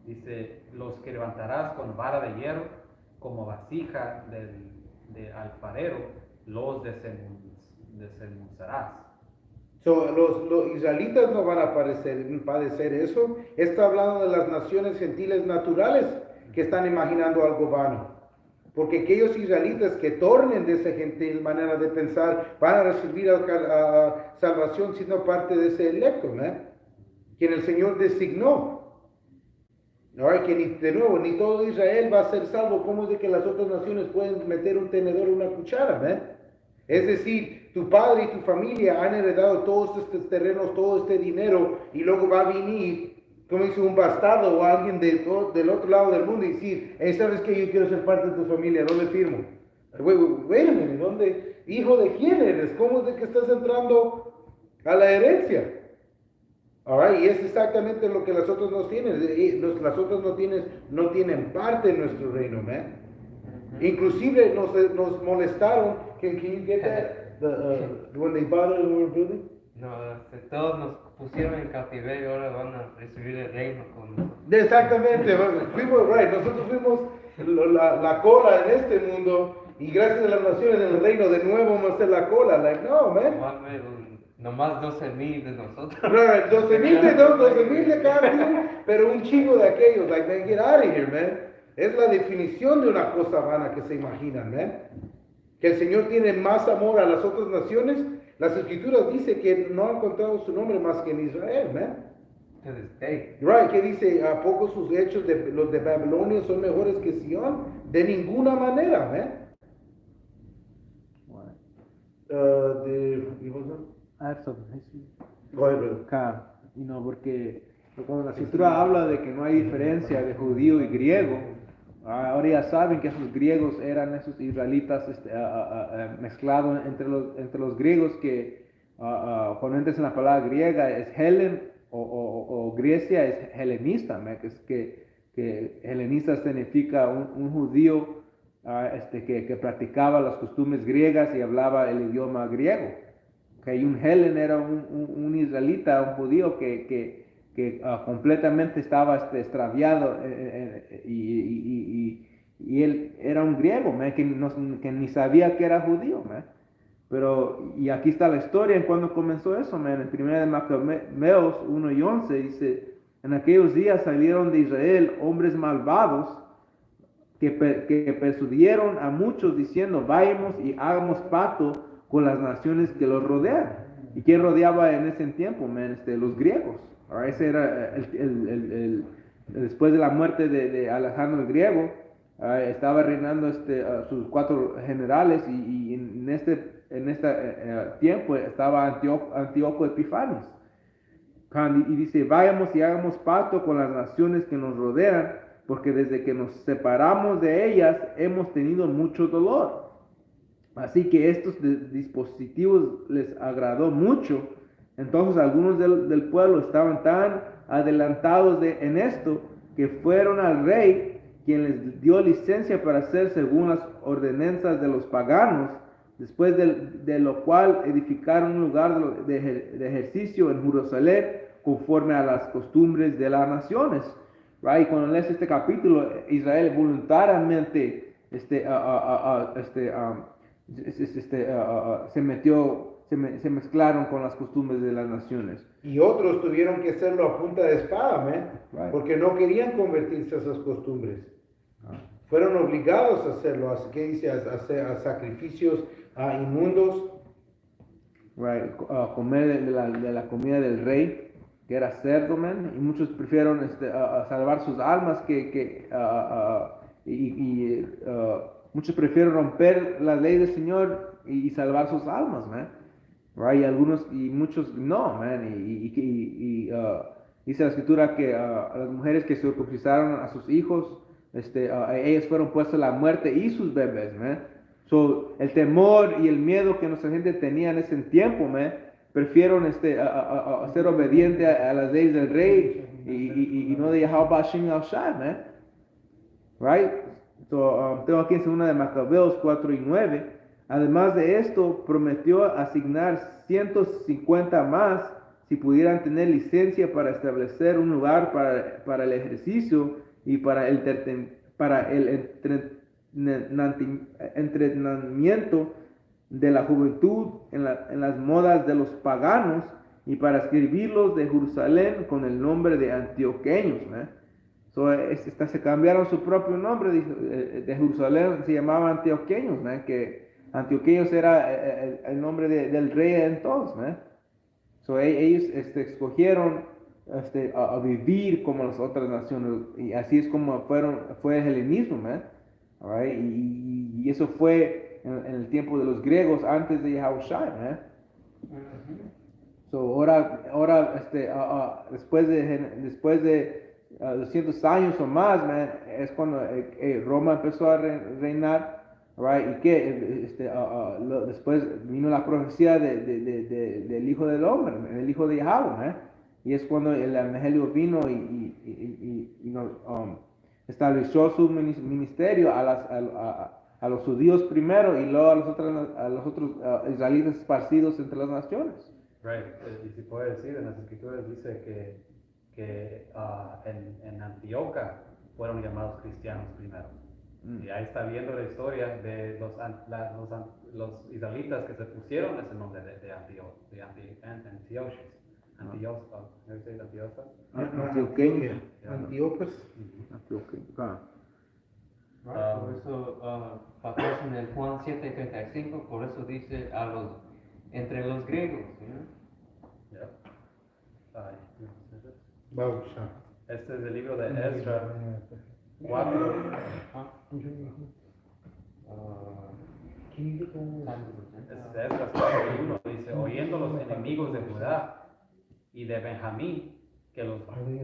Dice, los que levantarás con vara de hierro, como vasija de alfarero, los desmenuzarás. So, los israelitas no van a padecer eso. Está hablando de las naciones gentiles naturales que están imaginando algo vano. Porque aquellos israelitas que tornen de esa gentil manera de pensar van a recibir a salvación siendo parte de ese electo, quien el Señor designó. Ahora que de nuevo, ni todo Israel va a ser salvo. ¿Cómo es de que las otras naciones pueden meter un tenedor o una cuchara? Es decir, tu padre y tu familia han heredado todos estos terrenos, todo este dinero, y luego va a venir, como dice, un bastardo o alguien del otro lado del mundo y decir, hey, ¿sabes qué? Yo quiero ser parte de tu familia, ¿dónde firmo? Wait, ¿dónde? ¿Hijo de quién eres? ¿Cómo es de que estás entrando a la herencia? Alright, y es exactamente lo que las otras no tienen. Las otras no tienen parte en nuestro reino, Inclusive nos molestaron. Can you get that? When they bought it, we were building? No, todos nos pusieron en cautiverio y ahora van a recibir el reino con nosotros. Exactamente, nosotros fuimos la cola en este mundo y gracias a las naciones del reino de nuevo vamos a ser la cola. Like, no, Nomás 12,000 de nosotros. 12,000 de cada quien, pero un chingo de aquellos. Like, man, get out of here, Es la definición de una cosa vana que se imaginan, Que el Señor tiene más amor a las otras naciones. Las Escrituras dicen que no ha encontrado su nombre más que en Israel, To this day. que dice, ¿a poco sus hechos de los de Babilonia son mejores que Sion? De ninguna manera, Go ahead, brother. Acá, porque cuando la escritura habla de que no hay diferencia de judío y griego, ahora ya saben que esos griegos eran esos israelitas mezclados entre los griegos que cuando entras en la palabra griega es Helen o Grecia es helenista, que helenista significa un judío que practicaba las costumbres griegas y hablaba el idioma griego. Okay, un Helen era un israelita, un judío que completamente estaba extraviado y él era un griego, que ni sabía que era judío. Pero, y aquí está la historia en cuando comenzó eso, en 1 de Macabeos 1:11 dice, en aquellos días salieron de Israel hombres malvados que persuadieron a muchos diciendo, vayamos y hagamos pacto con las naciones que los rodean. ¿Y quién rodeaba en ese tiempo? Los griegos. Ahora, ese era después de la muerte de Alejandro el Griego, estaba reinando sus 4 generales y en este tiempo estaba Antíoco Epifanes. Y dice, vayamos y hagamos pacto con las naciones que nos rodean, porque desde que nos separamos de ellas hemos tenido mucho dolor. Así que estos dispositivos les agradó mucho. Entonces algunos del pueblo estaban tan adelantados en esto que fueron al rey, quien les dio licencia para hacer según las ordenanzas de los paganos, después de lo cual edificaron un lugar de ejercicio en Jerusalén conforme a las costumbres de las naciones. Right? Cuando lees este capítulo, Israel voluntariamente se mezclaron con las costumbres de las naciones. Y otros tuvieron que hacerlo a punta de espada, Right. porque no querían convertirse a esas costumbres. Fueron obligados a hacerlo, ¿qué dice? A sacrificios inmundos. Right. Comer de la comida del rey, que era cerdo, y muchos prefirieron salvar sus almas muchos prefieren romper la ley del Señor y salvar sus almas, Right? Y muchos no, dice la escritura que a las mujeres que circuncidaron a sus hijos, ellas fueron puestas a la muerte y sus bebés, So, el temor y el miedo que nuestra gente tenía en ese tiempo, prefieren ser obediente a las leyes del rey y no de Yahweh Bashim al Shai, Right? Tengo aquí en 2 de Macabeos 4 y 9. Además de esto, prometió asignar 150 más si pudieran tener licencia para establecer un lugar para el ejercicio y para el entrenamiento de la juventud en las modas de los paganos y para escribirlos de Jerusalén con el nombre de antioqueños. Se cambiaron su propio nombre de Jerusalén, se llamaba antioqueños, que antioqueños era el nombre del rey entonces. Ellos escogieron a vivir como las otras naciones y así es como fue el helenismo. Alright, y eso fue en el tiempo de los griegos antes de Yahushua. Ahora después de 200 años o más, es cuando Roma empezó a reinar. Right, y que después vino la profecía del Hijo del Hombre, el Hijo de Yahweh, y es cuando el Evangelio vino y estableció su ministerio a los judíos primero y luego a los otros israelitas esparcidos entre las naciones. Right. Y si puede decir, en las escrituras dice que en Antioquía fueron llamados cristianos primero. Y ahí está viendo la historia de los israelitas que se pusieron ese nombre de Antiochus. Antioqueños. Antioquos. Por eso, papás en el Juan 7:35, por eso dice entre los griegos. Vamos. Este es el libro de Ezra 4. Ezra 4:1 dice, oyendo los enemigos de Judá y de Benjamín que los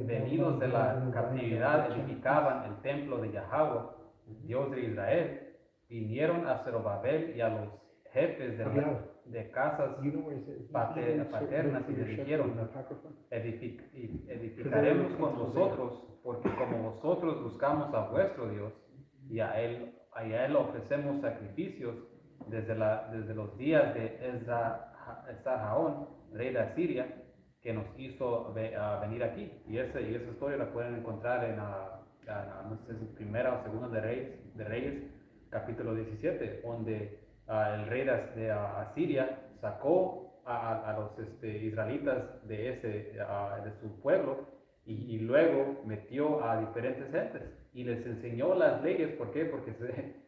venidos de la captividad edificaban el templo de Yahweh, Dios de Israel, vinieron a Zerubabel y a los jefes de casas paternas y le dijeron, edificaremos con vosotros, porque como vosotros buscamos a vuestro Dios y a él ofrecemos sacrificios desde los días de Esarhaón, rey de Asiria, que nos hizo venir aquí. Y esa historia la pueden encontrar en no sé si primera o segunda de Reyes, capítulo 17, donde el rey de Asiria sacó a los israelitas de su pueblo y luego metió a diferentes gentes y les enseñó las leyes. ¿Por qué? Porque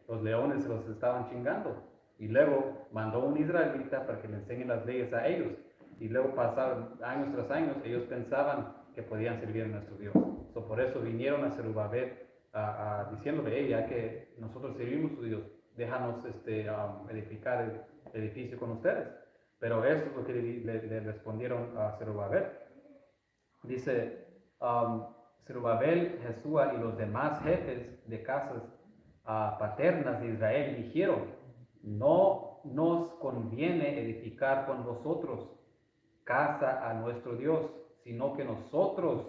los leones se los estaban chingando. Y luego mandó un israelita para que le enseñe las leyes a ellos. Y luego pasaron años tras años, ellos pensaban que podían servir a nuestro Dios. Por eso vinieron a Zerubabel diciéndole, ya que nosotros servimos a tu Dios, déjanos edificar el edificio con ustedes. Pero eso es lo que le respondieron a Zerubabel. Dice, Zerubabel, Jesúa y los demás jefes de casas paternas de Israel dijeron, no nos conviene edificar con vosotros casa a nuestro Dios, sino que nosotros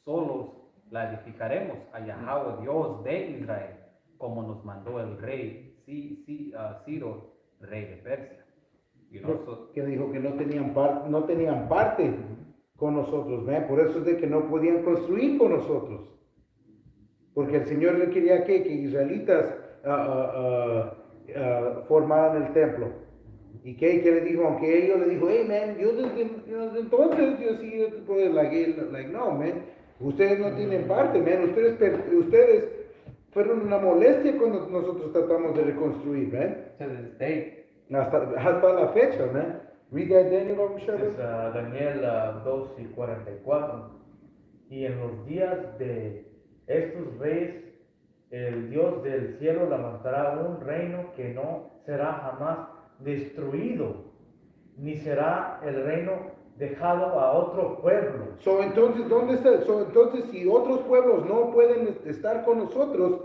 solos la edificaremos a Yahweh, Dios de Israel, como nos mandó el rey Ciro, rey de Persia. Que dijo que no tenían parte con nosotros, por eso es de que no podían construir con nosotros, porque el Señor le quería que israelitas formaran el templo. ¿Y qué le dijo? Aunque ellos le dijo, hey man, yo desde entonces yo sí puedo, no man, ustedes no tienen parte, man, ustedes fueron una molestia cuando nosotros tratamos de reconstruir, man. Hasta la fecha, man. Read that, Daniel, Es Daniel 2:44. Y en los días de estos reyes, el Dios del cielo levantará un reino que no será jamás destruido, ni será el reino dejado a otro pueblo. Entonces, ¿dónde está? Entonces, si otros pueblos no pueden estar con nosotros,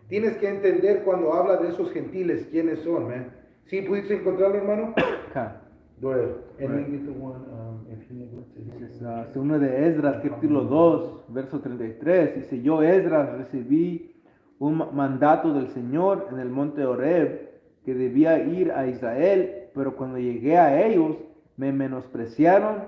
tienes que entender cuando habla de esos gentiles, quiénes son, man. ¿Sí pudiste encontrarlo, hermano? Segundo de Esdras, capítulo 2, verso 33, dice, yo Esdras recibí mandato del Señor en el monte Horeb que debía ir a Israel, pero cuando llegué a ellos me menospreciaron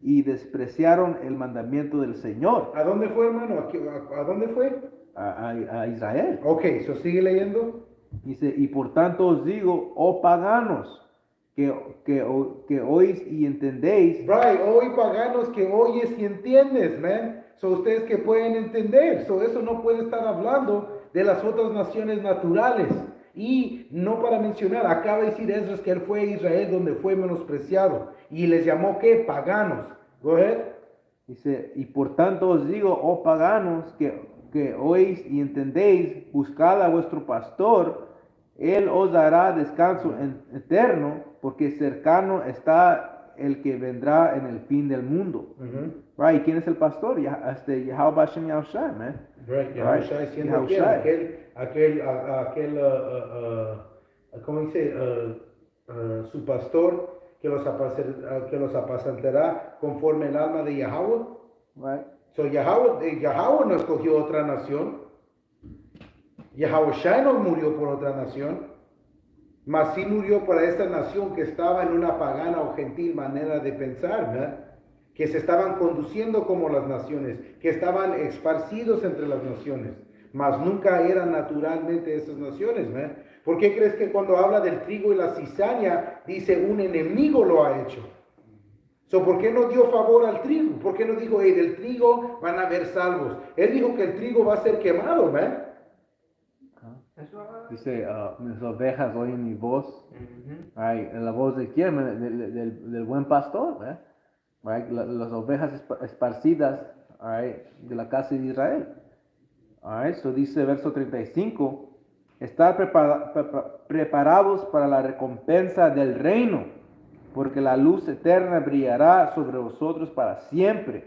y despreciaron el mandamiento del Señor ¿A dónde fue, hermano? ¿A dónde fue? a Israel. Ok, so sigue leyendo. Dice, y por tanto os digo, oh paganos, que oís y entendéis. Right, hoy paganos que oyes y entiendes, man. Son ustedes que pueden entender. So eso no puede estar hablando de las otras naciones naturales. Y no para mencionar, acaba de decir Esdras que él fue a Israel donde fue menospreciado. Y les llamó ¿qué? Paganos. Go ahead. Dice, y por tanto os digo, oh paganos, que oís y entendéis, buscad a vuestro pastor, él os dará descanso eterno, porque cercano está el que vendrá en el fin del mundo. Right, ¿y quién es el pastor? Yahweh Bashem Yahushai, man. Right, Right, Yahushua siendo quién, Yahushai. ¿cómo dice? Su pastor que los apacentará conforme el alma de Yahweh. Right. So Yahweh no escogió otra nación. Yahushua no murió por otra nación, mas sí murió para esta nación que estaba en una pagana o gentil manera de pensar, ¿verdad? Que se estaban conduciendo como las naciones, que estaban esparcidos entre las naciones, mas nunca eran naturalmente esas naciones, ¿verdad? ¿Por qué crees que cuando habla del trigo y la cizaña, dice un enemigo lo ha hecho? So, ¿por qué no dio favor al trigo? ¿Por qué no dijo, hey, del trigo van a haber salvos? Él dijo que el trigo va a ser quemado, ¿verdad? Dice, mis ovejas oyen mi voz. Ujú. Right, la voz de quién? Del buen pastor, ¿eh? Right, las ovejas esparcidas, right, de la casa de Israel. Right, so dice verso 35, estar preparados para la recompensa del reino, porque la luz eterna brillará sobre vosotros para siempre.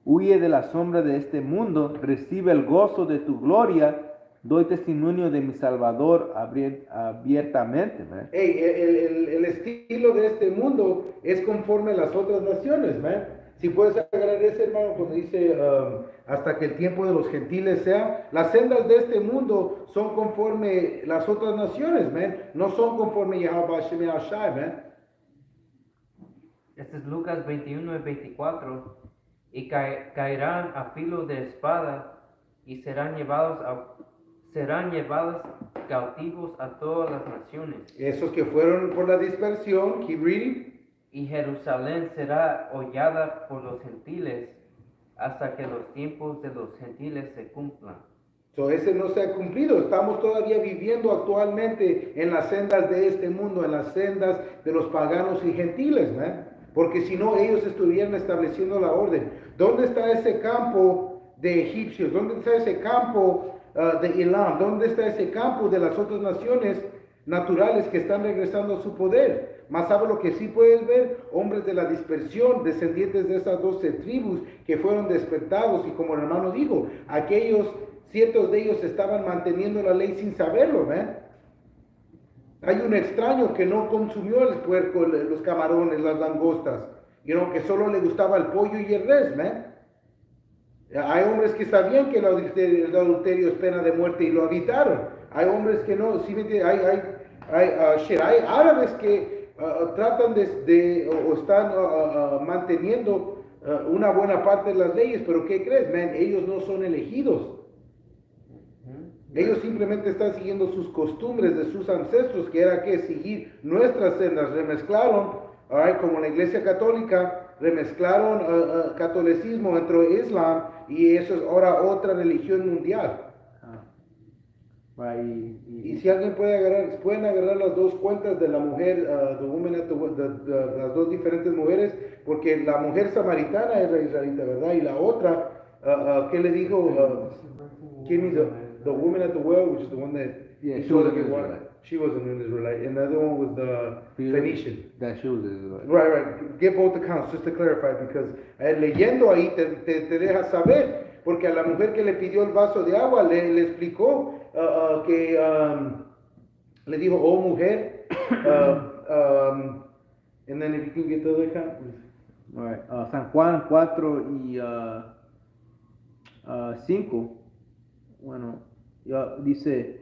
Huye de la sombra de este mundo, recibe el gozo de tu gloria. Doy testimonio de mi Salvador abiertamente, man. Hey, el estilo de este mundo es conforme a las otras naciones, man. Si puedes agarrar ese, hermano, cuando dice hasta que el tiempo de los gentiles sea, las sendas de este mundo son conforme las otras naciones, man. No son conforme Yahweh Hashem Yahushai, man. Este es Lucas 21 y 24. Y caerán a filo de espada y serán llevados cautivos a todas las naciones. Esos que fueron por la dispersión, keep reading. Y Jerusalén será hollada por los gentiles hasta que los tiempos de los gentiles se cumplan. So, ese no se ha cumplido. Estamos todavía viviendo actualmente en las sendas de este mundo, en las sendas de los paganos y gentiles, man. Porque si no, ellos estuvieran estableciendo la orden. ¿Dónde está ese campo de egipcios? ¿Dónde está ese campo de Elam? ¿Dónde está ese campo de las otras naciones naturales que están regresando a su poder? Más sabe lo que sí puedes ver, hombres de la dispersión, descendientes de esas 12 tribus que fueron despertados, y como el hermano dijo, ciertos de ellos estaban manteniendo la ley sin saberlo, ¿ven? Hay un extraño que no consumió el puerco, los camarones, las langostas, que solo le gustaba el pollo y el res, ¿ven? Hay hombres que sabían que el adulterio es pena de muerte y lo evitaron. Hay hombres que no, simplemente hay árabes que tratan o están manteniendo una buena parte de las leyes, pero ¿qué crees, man? Ellos no son elegidos. Ellos simplemente están siguiendo sus costumbres de sus ancestros, que era que seguir nuestras sendas. Remezclaron, como la Iglesia Católica, remezclaron catolicismo entre Islam, y eso es ahora otra religión mundial. Y si alguien pueden agarrar las dos cuentas de la mujer, las dos diferentes mujeres, porque la mujer samaritana era israelita, ¿verdad? Y la otra, ¿qué le dijo? ¿Quién hizo? The woman at the well, which is the one that he she was told her an to get water. Israelite. She wasn't an Israelite, and the other one was the Phoenician. That she was Israelite. Right. Get both accounts just to clarify, because leyendo ahí te deja saber, porque a la mujer que le pidió el vaso de agua le explicó que le dijo, oh mujer, and then if you can get the other account, please. All right. San Juan 4 y 5. bueno, dice,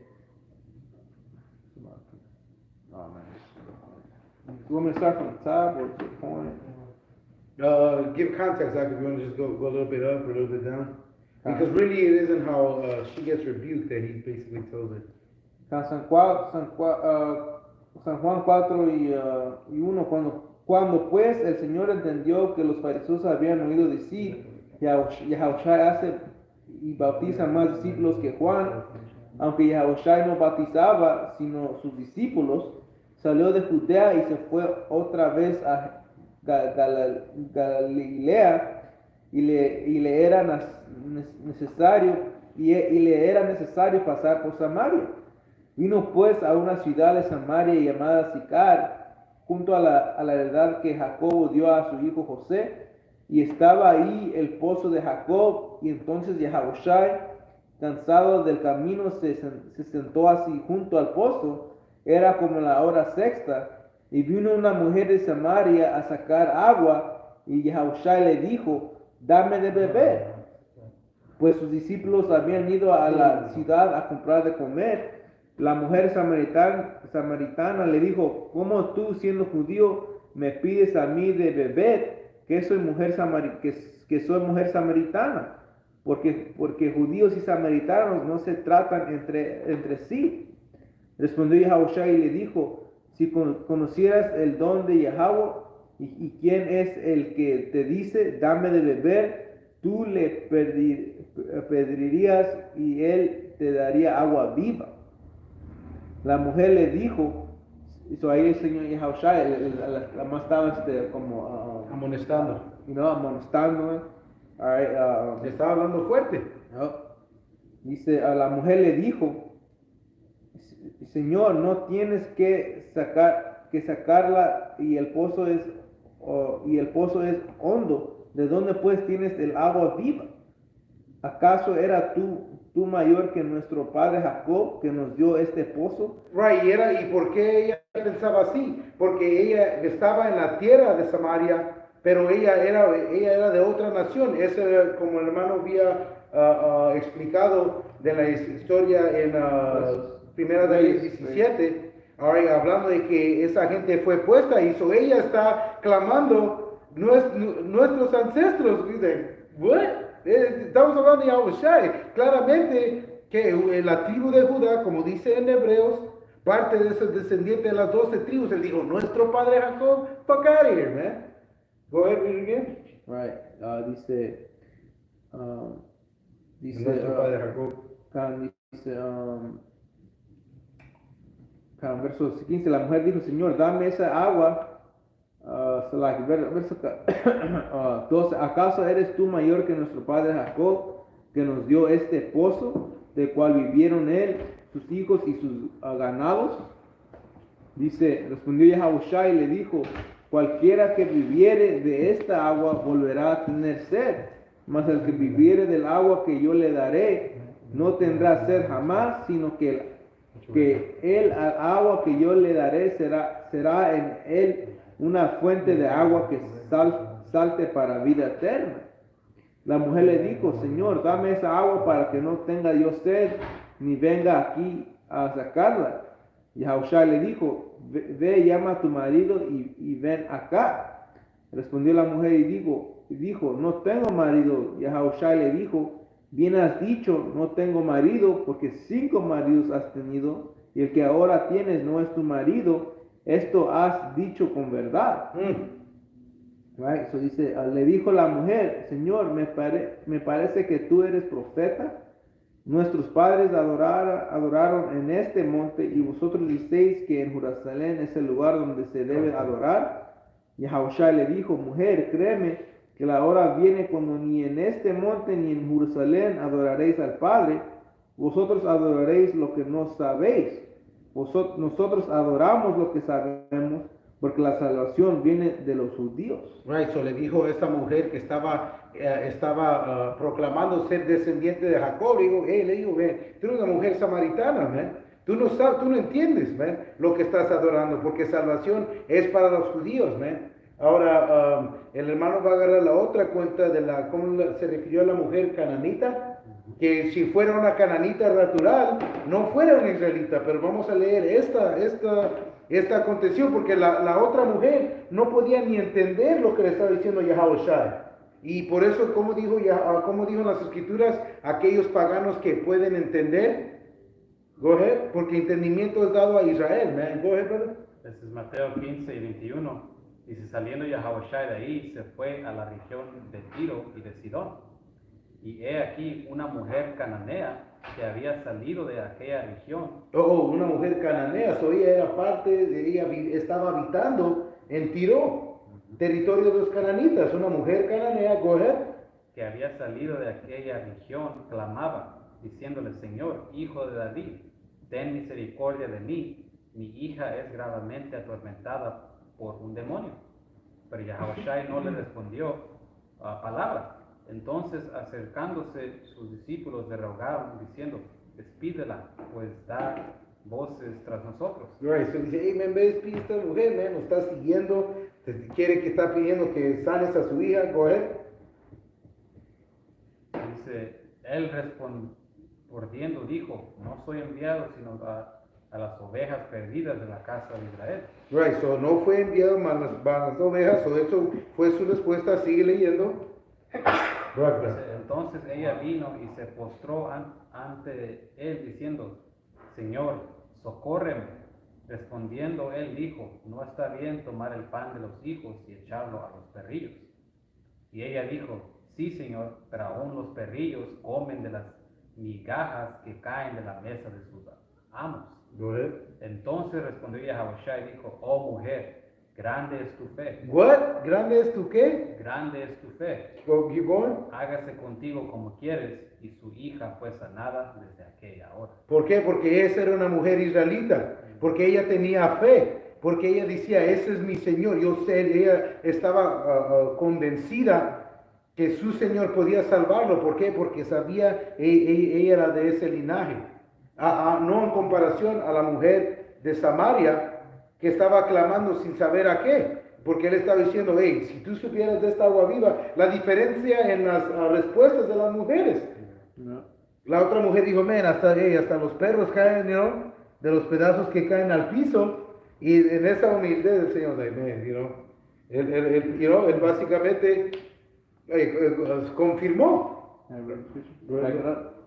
oh man, you want me to start from the top or the point? Give context, Zach, if you want to just go a little bit up or a little bit down. Because really it isn't how she gets rebuked that he basically tells her. San Juan 4 y 1, cuando pues el Señor entendió que los fariseos habían oído decir, Yahushua hace y bautiza más discípulos que Juan, aunque Yahushua no bautizaba sino sus discípulos, salió de Judea y se fue otra vez a Galilea y le era necesario pasar por Samaria. Vino pues a una ciudad de Samaria llamada Sicar, junto a la heredad que Jacob dio a su hijo José, y estaba ahí el pozo de Jacob. Y entonces Yahushua, cansado del camino, se sentó así junto al pozo. Era como la hora sexta, y vino una mujer de Samaria a sacar agua, y Yahushua le dijo, dame de beber, pues sus discípulos habían ido a la ciudad a comprar de comer. La mujer samaritana le dijo, ¿cómo tú, siendo judío, me pides a mí de beber, que soy mujer samaritana? Porque judíos y samaritanos no se tratan entre sí. Respondió Yahushua y le dijo, si conocieras el don de Yahweh y quién es el que te dice, dame de beber, tú le pedirías y él te daría agua viva. La mujer le dijo, ahí el Señor Yahushua, la más estaba como Amonestando. amonestando. Le estaba hablando fuerte. Dice, a la mujer le dijo, Señor, no tienes que sacarla y el pozo es hondo. ¿De dónde pues tienes el agua viva? ¿Acaso era tú mayor que nuestro padre Jacob, que nos dio este pozo? Right, ¿y por qué ella pensaba así? Porque ella estaba en la tierra de Samaria, pero ella era de otra nación. Eso era como el hermano había explicado de la historia en Primera de 17, hablando de que esa gente fue puesta y ella está clamando nuestros ancestros. Dicen, ¿what? Estamos hablando de Yahushua. Claramente que la tribu de Judá, como dice en Hebreos, parte de esos descendientes de las 12 tribus. Él dijo, nuestro padre Jacob, fuck out of here, man. Go ahead, read it again. Right, dice Nuestro padre Jacob. Verso 15, la mujer dijo, Señor, dame esa agua. Verso 12, ¿acaso eres tú mayor que nuestro padre Jacob, que nos dio este pozo, del cual vivieron él, sus hijos y sus ganados? Dice, respondió Yahushua y le dijo, cualquiera que viviere de esta agua volverá a tener sed, mas el que viviere del agua que yo le daré no tendrá sed jamás, sino que el agua que yo le daré será en él una fuente de agua que salte para vida eterna. La mujer le dijo, Señor, dame esa agua para que no tenga yo sed, ni venga aquí a sacarla. Y Yahushua le dijo, ve, llama a tu marido y ven acá. Respondió la mujer y dijo, no tengo marido. Y Yahushua le dijo, bien has dicho, no tengo marido, porque 5 maridos has tenido, y el que ahora tienes no es tu marido. Esto has dicho con verdad. Right? So dice, le dijo la mujer, Señor, me parece que tú eres profeta. Nuestros padres adoraron en este monte, y vosotros diceis que en Jerusalén es el lugar donde se debe adorar. Y Yahushua le dijo, mujer, créeme que la hora viene cuando ni en este monte ni en Jerusalén adoraréis al Padre. Vosotros adoraréis lo que no sabéis. Nosotros adoramos lo que sabemos, porque la salvación viene de los judíos. Right, so le dijo a esta mujer que estaba proclamando ser descendiente de Jacob, le digo, tú eres una mujer samaritana, man. Tú no sabes, tú no entiendes, man, lo que estás adorando, porque salvación es para los judíos, man. Ahora, el hermano va a agarrar la otra cuenta de cómo se refirió a la mujer cananita. que si fuera una cananita natural, no fuera un israelita, pero vamos a leer esta aconteció, porque la otra mujer no podía ni entender lo que le estaba diciendo Yahawashi. Y por eso, como dijo en las escrituras, aquellos paganos que pueden entender, go ahead, porque entendimiento es dado a Israel, man. Go ahead, brother. Este es Mateo 15 y 21. Dice, saliendo Yahawashi de ahí, se fue a la región de Tiro y de Sidón. Y he aquí una mujer cananea que había salido de aquella región. Una mujer cananea, so ella era estaba habitando en Tiro, territorio de los cananitas. Una mujer cananea, go ahead. Que había salido de aquella región, clamaba, diciéndole, Señor, hijo de David, ten misericordia de mí, mi hija es gravemente atormentada por un demonio. Pero Yahawashi no le respondió palabra. Entonces, acercándose, sus discípulos le rogaron, diciendo, despídela, pues da voces tras nosotros. Right, so dice, hey, man, ve, despide esta mujer, man, nos está siguiendo, está pidiendo que sanes a su hija, go ahead. Dice, él respondiendo dijo, no soy enviado sino a las ovejas perdidas de la casa de Israel. Right, so no fue enviado más las ovejas, so eso fue su respuesta, sigue leyendo. Dice, entonces ella vino y se postró ante él diciendo, Señor, socórreme. Respondiendo él dijo, no está bien tomar el pan de los hijos y echarlo a los perrillos. Y ella dijo, sí, Señor, pero aún los perrillos comen de las migajas que caen de la mesa de sus amos. Go ahead. Entonces respondió Yahawashi y dijo, oh mujer, grande es tu fe. What? ¿Grande es tu qué? Grande es tu fe. Go, keep going. Hágase contigo como quieres. Y su hija fue sanada desde aquella hora. ¿Por qué? Porque esa era una mujer israelita, porque ella tenía fe, porque ella decía, ese es mi Señor. Yo sé, ella estaba convencida que su Señor podía salvarlo. ¿Por qué? Porque sabía, ella era de ese linaje. No en comparación a la mujer de Samaria, que estaba clamando sin saber a qué. Porque él estaba diciendo, hey, si tú supieras de esta agua viva, la diferencia en las respuestas de las mujeres. No. La otra mujer dijo, men, hasta los perros caen, ¿no? De los pedazos que caen al piso. Y en esa humildad del Señor, él básicamente confirmó.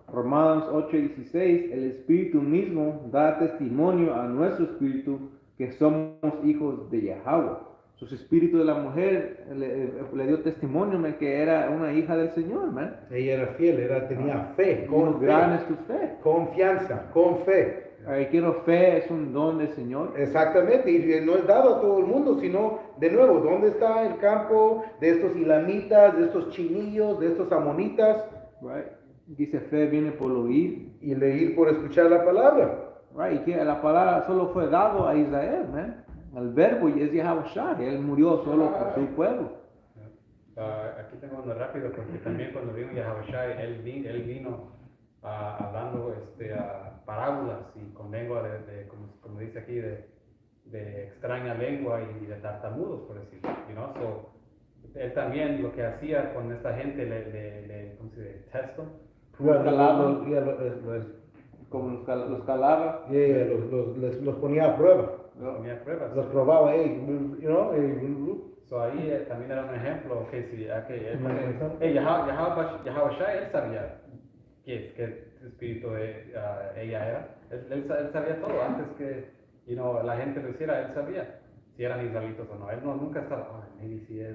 Romanos 8:16, el Espíritu mismo da testimonio a nuestro espíritu que somos hijos de Yahweh. Su espíritu de la mujer le dio testimonio, man, que era una hija del Señor, man. Ella era fiel, tenía fe, Con gran es tu fe. confianza, con fe. Quiero fe, es un don del Señor. Exactamente, y no es dado a todo el mundo, sino, de nuevo, ¿dónde está el campo de estos ilamitas, de estos chinillos, de estos amonitas? Right. Dice fe viene por oír. Y leer por escuchar la palabra. Right. Y que la palabra solo fue dado a Israel, man. El verbo es Yahawashi, él murió solo por su pueblo. Aquí tengo uno rápido porque también cuando vino Yahawashi, él vino hablando parábolas y con lengua como dice aquí, de extraña lengua y de tartamudos, por decirlo. Él también lo que hacía con esta gente, ¿cómo se dice? Testo. Como los calaba. Los ponía a prueba. Ponía pruebas. Los probaba, ahí Ahí también era un ejemplo que si Yahawashi, él sabía qué espíritu ella era. Él sabía todo antes que la gente lo hiciera, él sabía si eran israelitas o no. Él nunca estaba,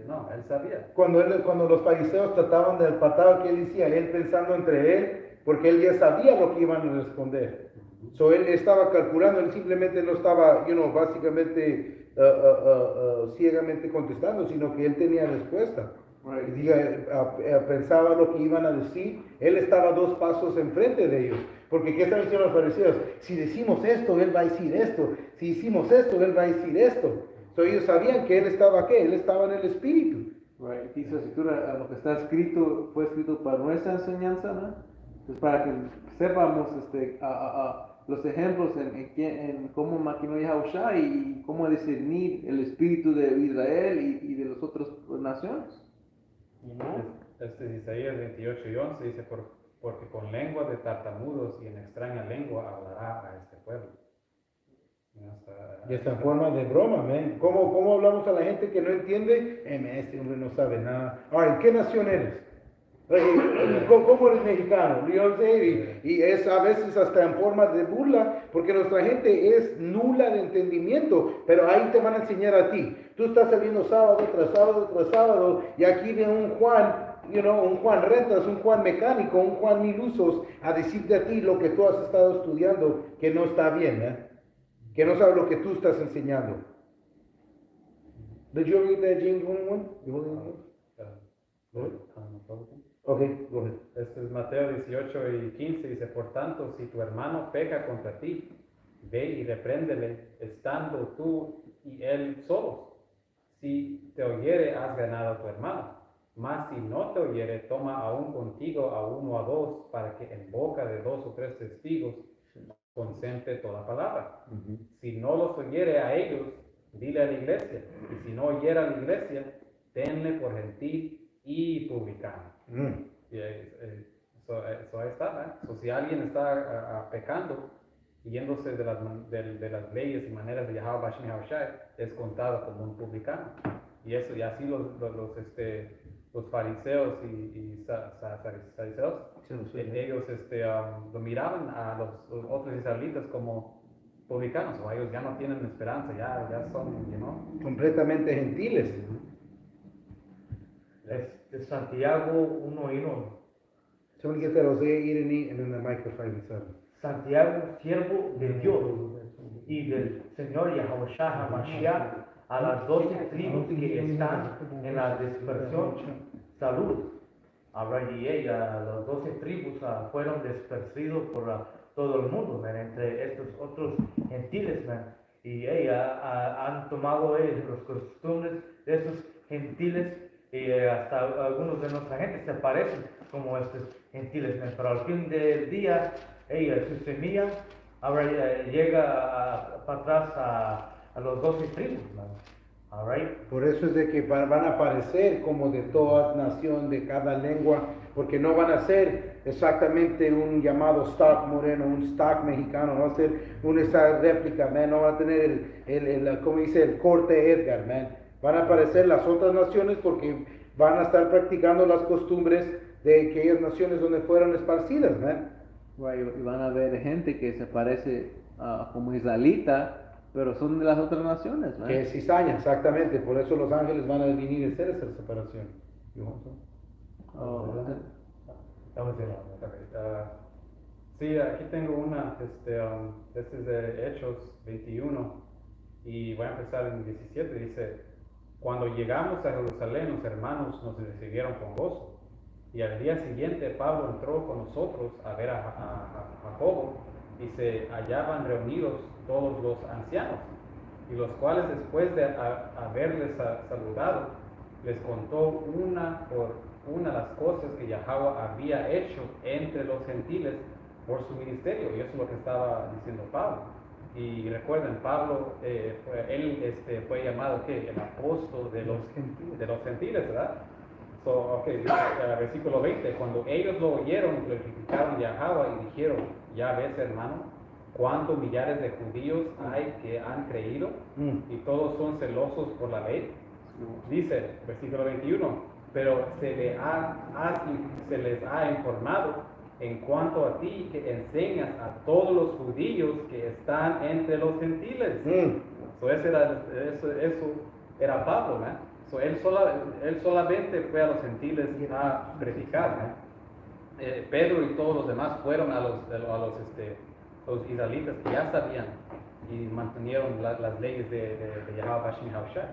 no, él sabía. Cuando los fariseos trataban del patado que él decía, él pensando entre él, porque él ya sabía lo que iban a responder. So él estaba calculando, él simplemente no estaba, básicamente ciegamente contestando, sino que él tenía respuesta. Pensaba lo que iban a decir, él estaba 2 pasos enfrente de ellos. Porque ¿qué están diciendo los fariseos? Si decimos esto, él va a decir esto. Si hicimos esto, él va a decir esto. Entonces ellos sabían que él estaba ¿qué? Él estaba en el Espíritu. Right. Dice la escritura, lo que está escrito fue escrito para nuestra enseñanza, ¿no? Entonces para que sepamos los ejemplos en cómo maquinó Yahawashi y cómo discernir el espíritu de Israel y de las otras naciones. Isaías 28:11 dice, porque con lengua de tartamudos y en extraña lengua hablará a este pueblo. Y esta forma de broma, man. ¿Cómo hablamos a la gente que no entiende? Este hombre no sabe nada. Ahora, ¿qué nación eres? ¿Cómo eres mexicano? Yo sé, y es a veces hasta en forma de burla, porque nuestra gente es nula de entendimiento, pero ahí te van a enseñar a ti. Tú estás saliendo sábado tras sábado tras sábado, y aquí viene un Juan, un Juan Rentas, un Juan Mecánico, un Juan Mil Usos, a decirte a ti lo que tú has estado estudiando, que no está bien, que no sabe lo que tú estás enseñando. Did you read that James 1:1? You want to read it? Okay, go ahead. Este es Mateo 18 y 15, dice, por tanto, si tu hermano peca contra ti, ve y repréndele, estando tú y él solos. Si te oyere, has ganado a tu hermano. Mas si no te oyere, toma aún contigo a uno o a dos, para que en boca de 2 o 3 testigos consente toda palabra. Si no los oyere a ellos, dile a la iglesia. Y si no oyera a la iglesia, tenle por gentil y publicano. Y eso ahí está, ¿eh? Si alguien está pecando, yéndose de las leyes y maneras de Yahweh Bashmi Haushai, es contado como un publicano. Y eso, y así los fariseos y saduceos, ellos lo miraban a los otros israelitas como publicanos, o ellos ya no tienen esperanza, ya son, Completamente gentiles. Es Santiago 1:1. Somebody get that Hosea 8:8 and then the microphone 7. Santiago, siervo de Dios y del Señor Yahushua HaMashiach, a las 12 tribus que están en la dispersión, salud. Ahora y ella, las 12 tribus fueron dispersidos por todo el mundo, man, entre estos otros gentiles, man, y han tomado los costumbres de esos gentiles, y hasta algunos de nuestra gente se parecen como estos gentiles, man, pero al fin del día, su semilla ahora llega para atrás a los 12 tribus, man. All right. Por eso es de que van a aparecer como de toda nación, de cada lengua, porque no van a ser exactamente un llamado stock moreno, un stock mexicano, no va a ser una réplica, man, no va a tener como dice, el corte Edgar, man. Van a aparecer las otras naciones porque van a estar practicando las costumbres de aquellas naciones donde fueron esparcidas, man. Y van a ver gente que se parece como israelita, pero son de las otras naciones, ¿no? Que es cizaña, exactamente. Por eso los ángeles van a venir a hacer esa separación. Estamos bien. Sí, aquí tengo una, este es de Hechos 21, y voy a empezar en 17, dice, cuando llegamos a Jerusalén, los hermanos nos recibieron con gozo, y al día siguiente Pablo entró con nosotros a ver a Jacobo, y se hallaban reunidos todos los ancianos, y los cuales después de haberles saludado, les contó una por una las cosas que Yahweh había hecho entre los gentiles por su ministerio, y eso es lo que estaba diciendo Pablo. Y recuerden, Pablo, fue llamado ¿qué? El apóstol de los gentiles, ¿verdad? Versículo 20, cuando ellos lo oyeron, glorificaron a Yahweh y dijeron, ya ves, hermano, cuántos millares de judíos hay que han creído y todos son celosos por la ley. Dice, versículo 21, pero se les ha informado en cuanto a ti que enseñas a todos los judíos que están entre los gentiles. Eso era Pablo, ¿no? Él solamente fue a los gentiles a predicar, ¿no? Pedro y todos los demás fueron a los israelitas que ya sabían y mantenieron las leyes de Yahweh Bashmi Haushai.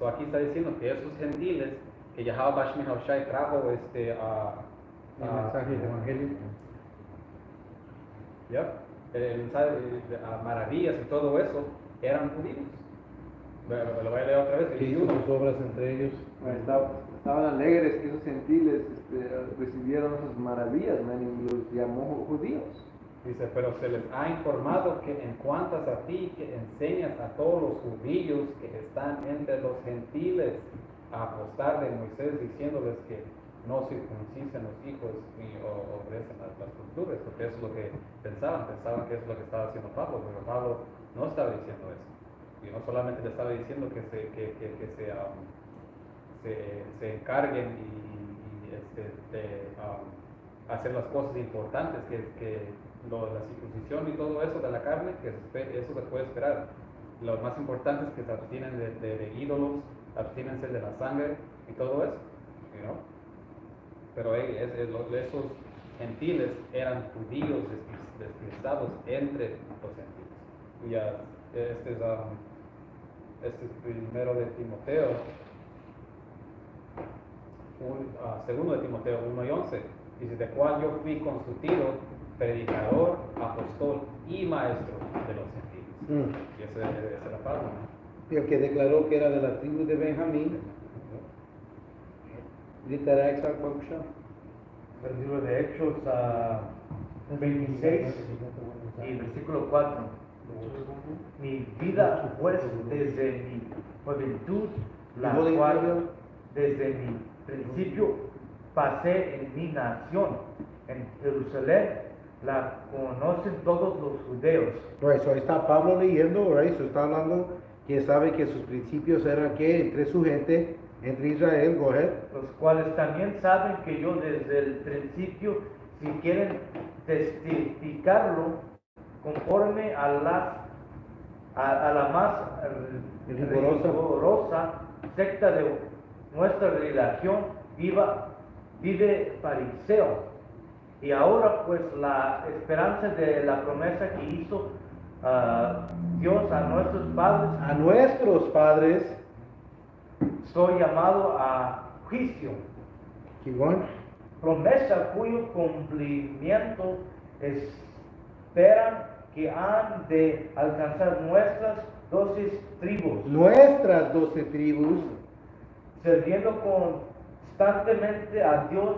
Aquí está diciendo que esos gentiles que Yahweh Bashmi Haushai trajo El mensaje del evangelio. El mensaje de maravillas y todo eso eran judíos. Lo voy a leer otra vez. Que hizo sus obras entre ellos. Estaban alegres que esos gentiles recibieron esas maravillas, man, y los llamó judíos. Dice, pero se les ha informado que en cuanto a ti que enseñas a todos los judíos que están entre los gentiles a apostar de Moisés, diciéndoles que no circuncisen los hijos ni obedecen a las costumbres, porque eso es lo que pensaban que eso es lo que estaba haciendo Pablo, pero Pablo no estaba diciendo eso. Y no solamente le estaba diciendo que se encarguen de hacer las cosas importantes, que la circuncisión y todo eso de la carne, que eso se puede esperar. Lo más importante es que se abstienen de ídolos, abstínense de la sangre y todo eso, ¿no? Pero esos gentiles eran judíos despistados entre los gentiles. Y ya, este es primero de Timoteo, segundo de Timoteo 1:11, dice, de cual yo fui constituido predicador, apóstol y maestro de los gentiles. Y ese era Pablo, ¿no? Y el que declaró que era de la tribu de Benjamín. Get that exact function. El libro de Hechos 26 y versículo 4. Mi vida pues desde mi juventud, la cual desde mi principio pasé en mi nación, en Jerusalén, la conocen todos los judeos. Right, so ahí está Pablo leyendo, right? So está hablando que sabe que sus principios eran que entre su gente, entre Israel, go ahead. Los cuales también saben que yo desde el principio, si quieren testificarlo, conforme a la más rigurosa secta de nuestra religión, vive fariseo. Y ahora pues la esperanza de la promesa que hizo Dios a nuestros padres, soy llamado a juicio. Keep going. Promesa cuyo cumplimiento esperan que han de alcanzar nuestras 12 tribus, Nuestras 12 tribus, sirviendo constantemente a Dios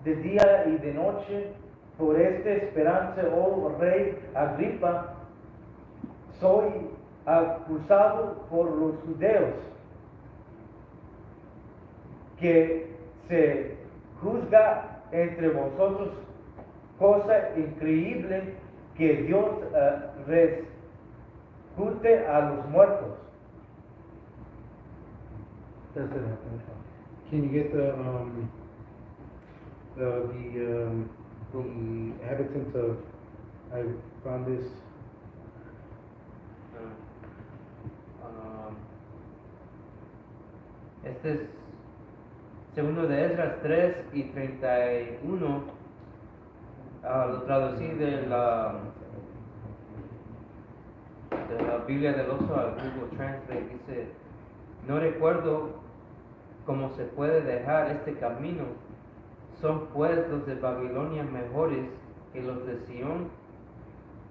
de día y de noche. Por esta esperanza, oh rey Agripa, soy acusado por los judeos, que se juzga entre vosotros cosa increíble, que Dios resucite a los muertos. can you get the inhabitants of, I found this, Este es segundo de Esdras 3 y 31. Lo traducí de la Biblia del Oso al Google Translate. Dice, no recuerdo cómo se puede dejar este camino. ¿Son pues los de Babilonia mejores que los de Sión?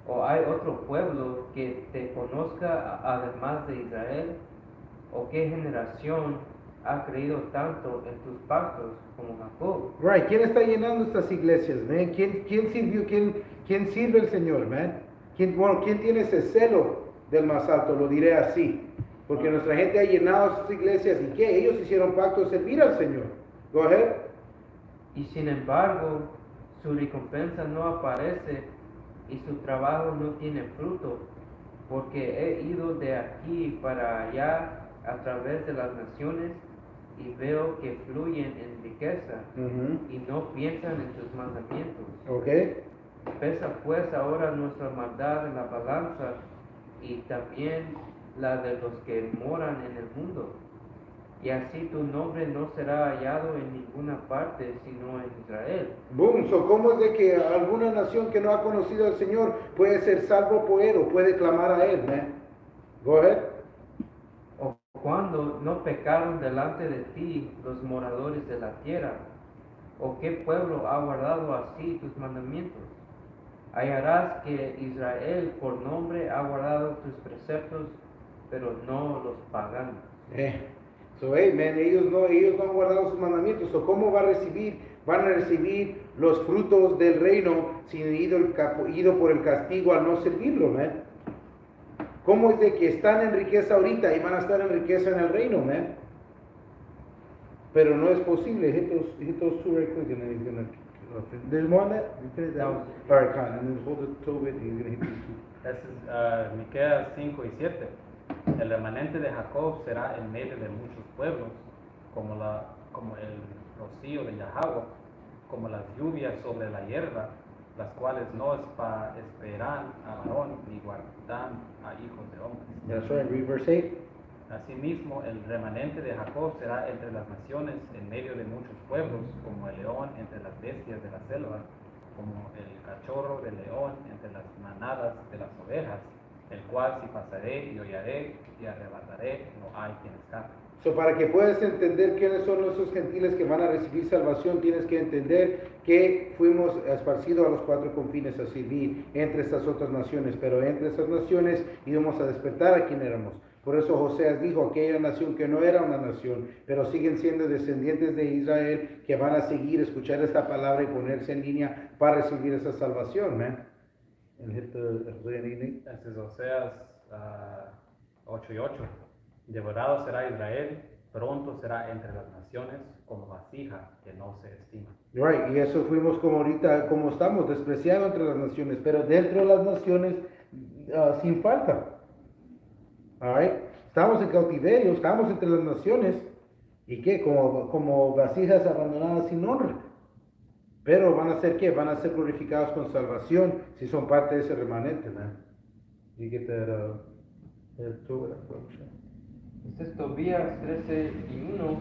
¿O hay otro pueblo que te conozca además de Israel? ¿O qué generación ha creído tanto en tus pactos como Jacob? right, ¿quién está llenando estas iglesias, man? ¿Quién sirve al Señor, man? ¿Quién tiene ese celo del más alto? Lo diré así, porque nuestra gente ha llenado estas iglesias, ¿y qué? Ellos hicieron pacto de servir al Señor. Go ahead. Y sin embargo, su recompensa no aparece y su trabajo no tiene fruto, porque he ido de aquí para allá a través de las naciones y veo que fluyen en riqueza y no piensan en tus mandamientos. Okay. Pesa pues ahora nuestra maldad en la balanza y también la de los que moran en el mundo. Y así tu nombre no será hallado en ninguna parte, sino en Israel. Boom, so ¿cómo es de que alguna nación que no ha conocido al Señor puede ser salvo por Él o puede clamar a Él, man? Go ahead. O cuando no pecaron delante de ti los moradores de la tierra, o qué pueblo ha guardado así tus mandamientos. Hallarás que Israel por nombre ha guardado tus preceptos, pero no los paganos. So, hey, man, ellos no han guardado sus mandamientos. So, ¿cómo van a recibir los frutos del reino si han ido por el castigo al no servirlo, man? ¿Cómo es de que están en riqueza ahorita y van a estar en riqueza en el reino, man? Pero no es posible. Hit those two right quick and then he's gonna There's more on that? You finished that one? All right, Khan, and then hold it to it, and you're going to hit these two. Ese es Miqueas 5 y 7. El remanente de Jacob será en medio de muchos pueblos, como el rocío de Yahweh, como las lluvias sobre la hierba, las cuales no esperan a varón ni guardan a hijos de hombres. That's right, read verse 8. Asimismo, el remanente de Jacob será entre las naciones en medio de muchos pueblos, como el león entre las bestias de la selva, como el cachorro del león entre las manadas de las ovejas, el cual si pasaré y hollaré y arrebataré, no hay quien escape. So, para que puedas entender quiénes son esos gentiles que van a recibir salvación, tienes que entender que fuimos esparcidos a los cuatro confines a servir entre estas otras naciones, pero entre estas naciones íbamos a despertar a quien éramos. Por eso Joseas dijo, aquella nación que no era una nación, pero siguen siendo descendientes de Israel, que van a seguir, escuchar esta palabra y ponerse en línea para recibir esa salvación, man. And hit the Este es Oseas 8 y 8. Devorado será Israel, pronto será entre las naciones como vasija que no se estima. Right, y eso fuimos como ahorita, como estamos, despreciados entre las naciones, pero dentro de las naciones sin falta. All right? Estamos en cautiverio, estamos entre las naciones, ¿y qué? Como vasijas abandonadas sin honra. Pero van a ser ¿qué? Van a ser glorificados con salvación si son parte de ese remanente, man. You get that, Este es Tobías 13 y 1.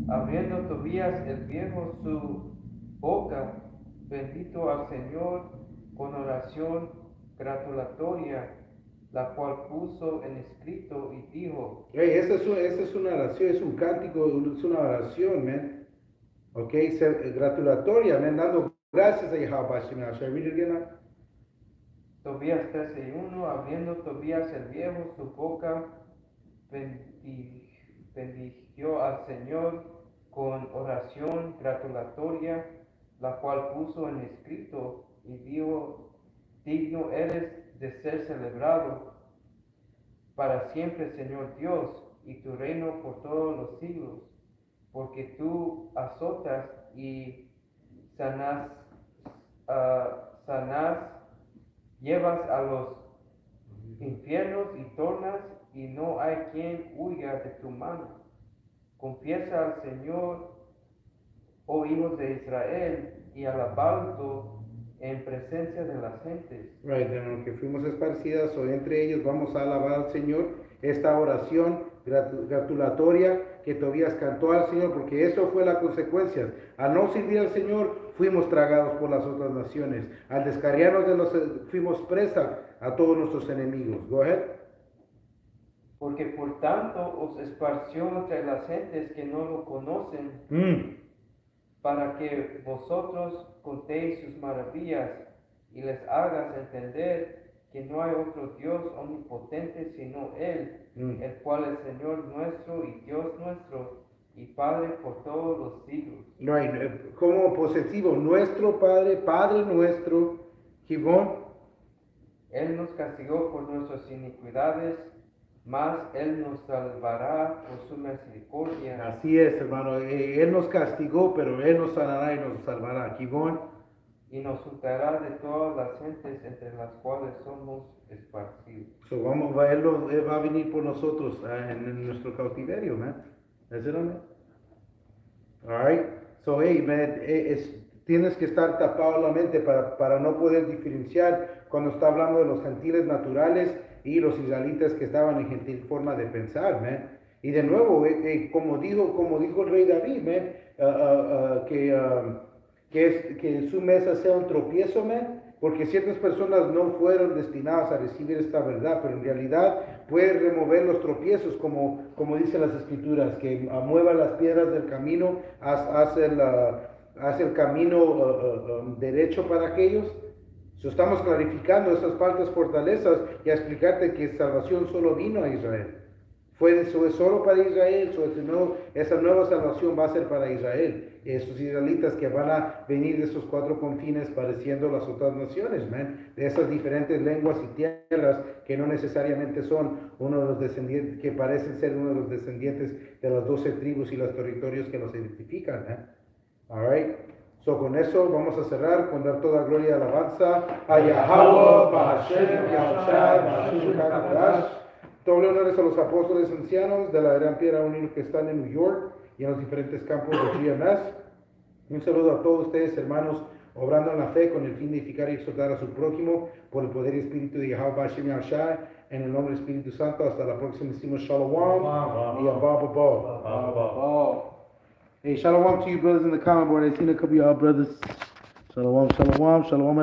Abriendo Tobías el viejo su boca, bendito al Señor con oración gratulatoria, la cual puso en escrito y dijo. Hey, esta es una oración, es un cántico, es una oración, man. Ok, gratulatoria, man, dando gracias a Yahweh. Should I read it again? Tobías 13 y 1. Abriendo Tobías el viejo su boca, bendijo al Señor con oración gratulatoria, la cual puso en escrito y dijo, digno eres de ser celebrado para siempre, Señor Dios, y tu reino por todos los siglos, porque tú azotas y sanas, llevas a los infiernos y tornas, y no hay quien huya de tu mano. Confiesa al Señor, oh hijos de Israel, y alabadlo en presencia de las gentes. Right, de lo que fuimos esparcidas, o entre ellos vamos a alabar al Señor. Esta oración gratulatoria que Tobías cantó al Señor, porque eso fue la consecuencia. Al no servir al Señor, fuimos tragados por las otras naciones. Al descarriarnos fuimos presa a todos nuestros enemigos. Go ahead. Porque por tanto os esparció entre las gentes que no lo conocen, para que vosotros contéis sus maravillas y les hagas entender que no hay otro Dios omnipotente sino Él, el cual es Señor nuestro y Dios nuestro y Padre por todos los siglos. Right, como posesivo, nuestro Padre, Padre nuestro, Gibón. Él nos castigó por nuestras iniquidades, mas Él nos salvará por su misericordia. Así es, hermano. Él nos castigó, pero Él nos sanará y nos salvará. Gibón. Y nos juntará de todas las gentes entre las cuales somos esparcidos. So Él va a venir por nosotros en nuestro cautiverio, man. That's it on it. All right. So, hey, man, tienes que estar tapado la mente para no poder diferenciar cuando está hablando de los gentiles naturales y los israelitas que estaban en gentil forma de pensar, man. Y de nuevo, como dijo el rey David, man, que su mesa sea un tropiezo, man, porque ciertas personas no fueron destinadas a recibir esta verdad, pero en realidad puede remover los tropiezos, como dicen las escrituras, que mueva las piedras del camino, hace el camino derecho para aquellos. So, estamos clarificando esas faltas fortalezas y a explicarte que salvación solo vino a Israel. Fue solo para Israel, esa nueva salvación va a ser para Israel. Esos israelitas que van a venir de esos cuatro confines pareciendo las otras naciones, man, de esas diferentes lenguas y tierras que no necesariamente son uno de los descendientes, que parecen ser uno de los descendientes de las 12 tribus y los territorios que los identifican, man. All right. So, con eso vamos a cerrar con dar toda gloria y alabanza a Yahweh, Bahashem, Yahushai, Bahashim, Kakadash. Doble honores a los apóstoles ancianos de la Gran Piedra Unida que están en New York y en los diferentes campos de GMS. Un saludo a todos ustedes, hermanos, obrando en la fe con el fin de edificar y exhortar a su prójimo por el poder y espíritu de Yahweh, Bahashem, Yahushai. En el nombre del Espíritu Santo, hasta la próxima. Decimos Shalom y Abba Baba. Oh. Hey, Shalom to you brothers in the comment board. I've seen a couple of y'all brothers. Shalom, shalom, shalom.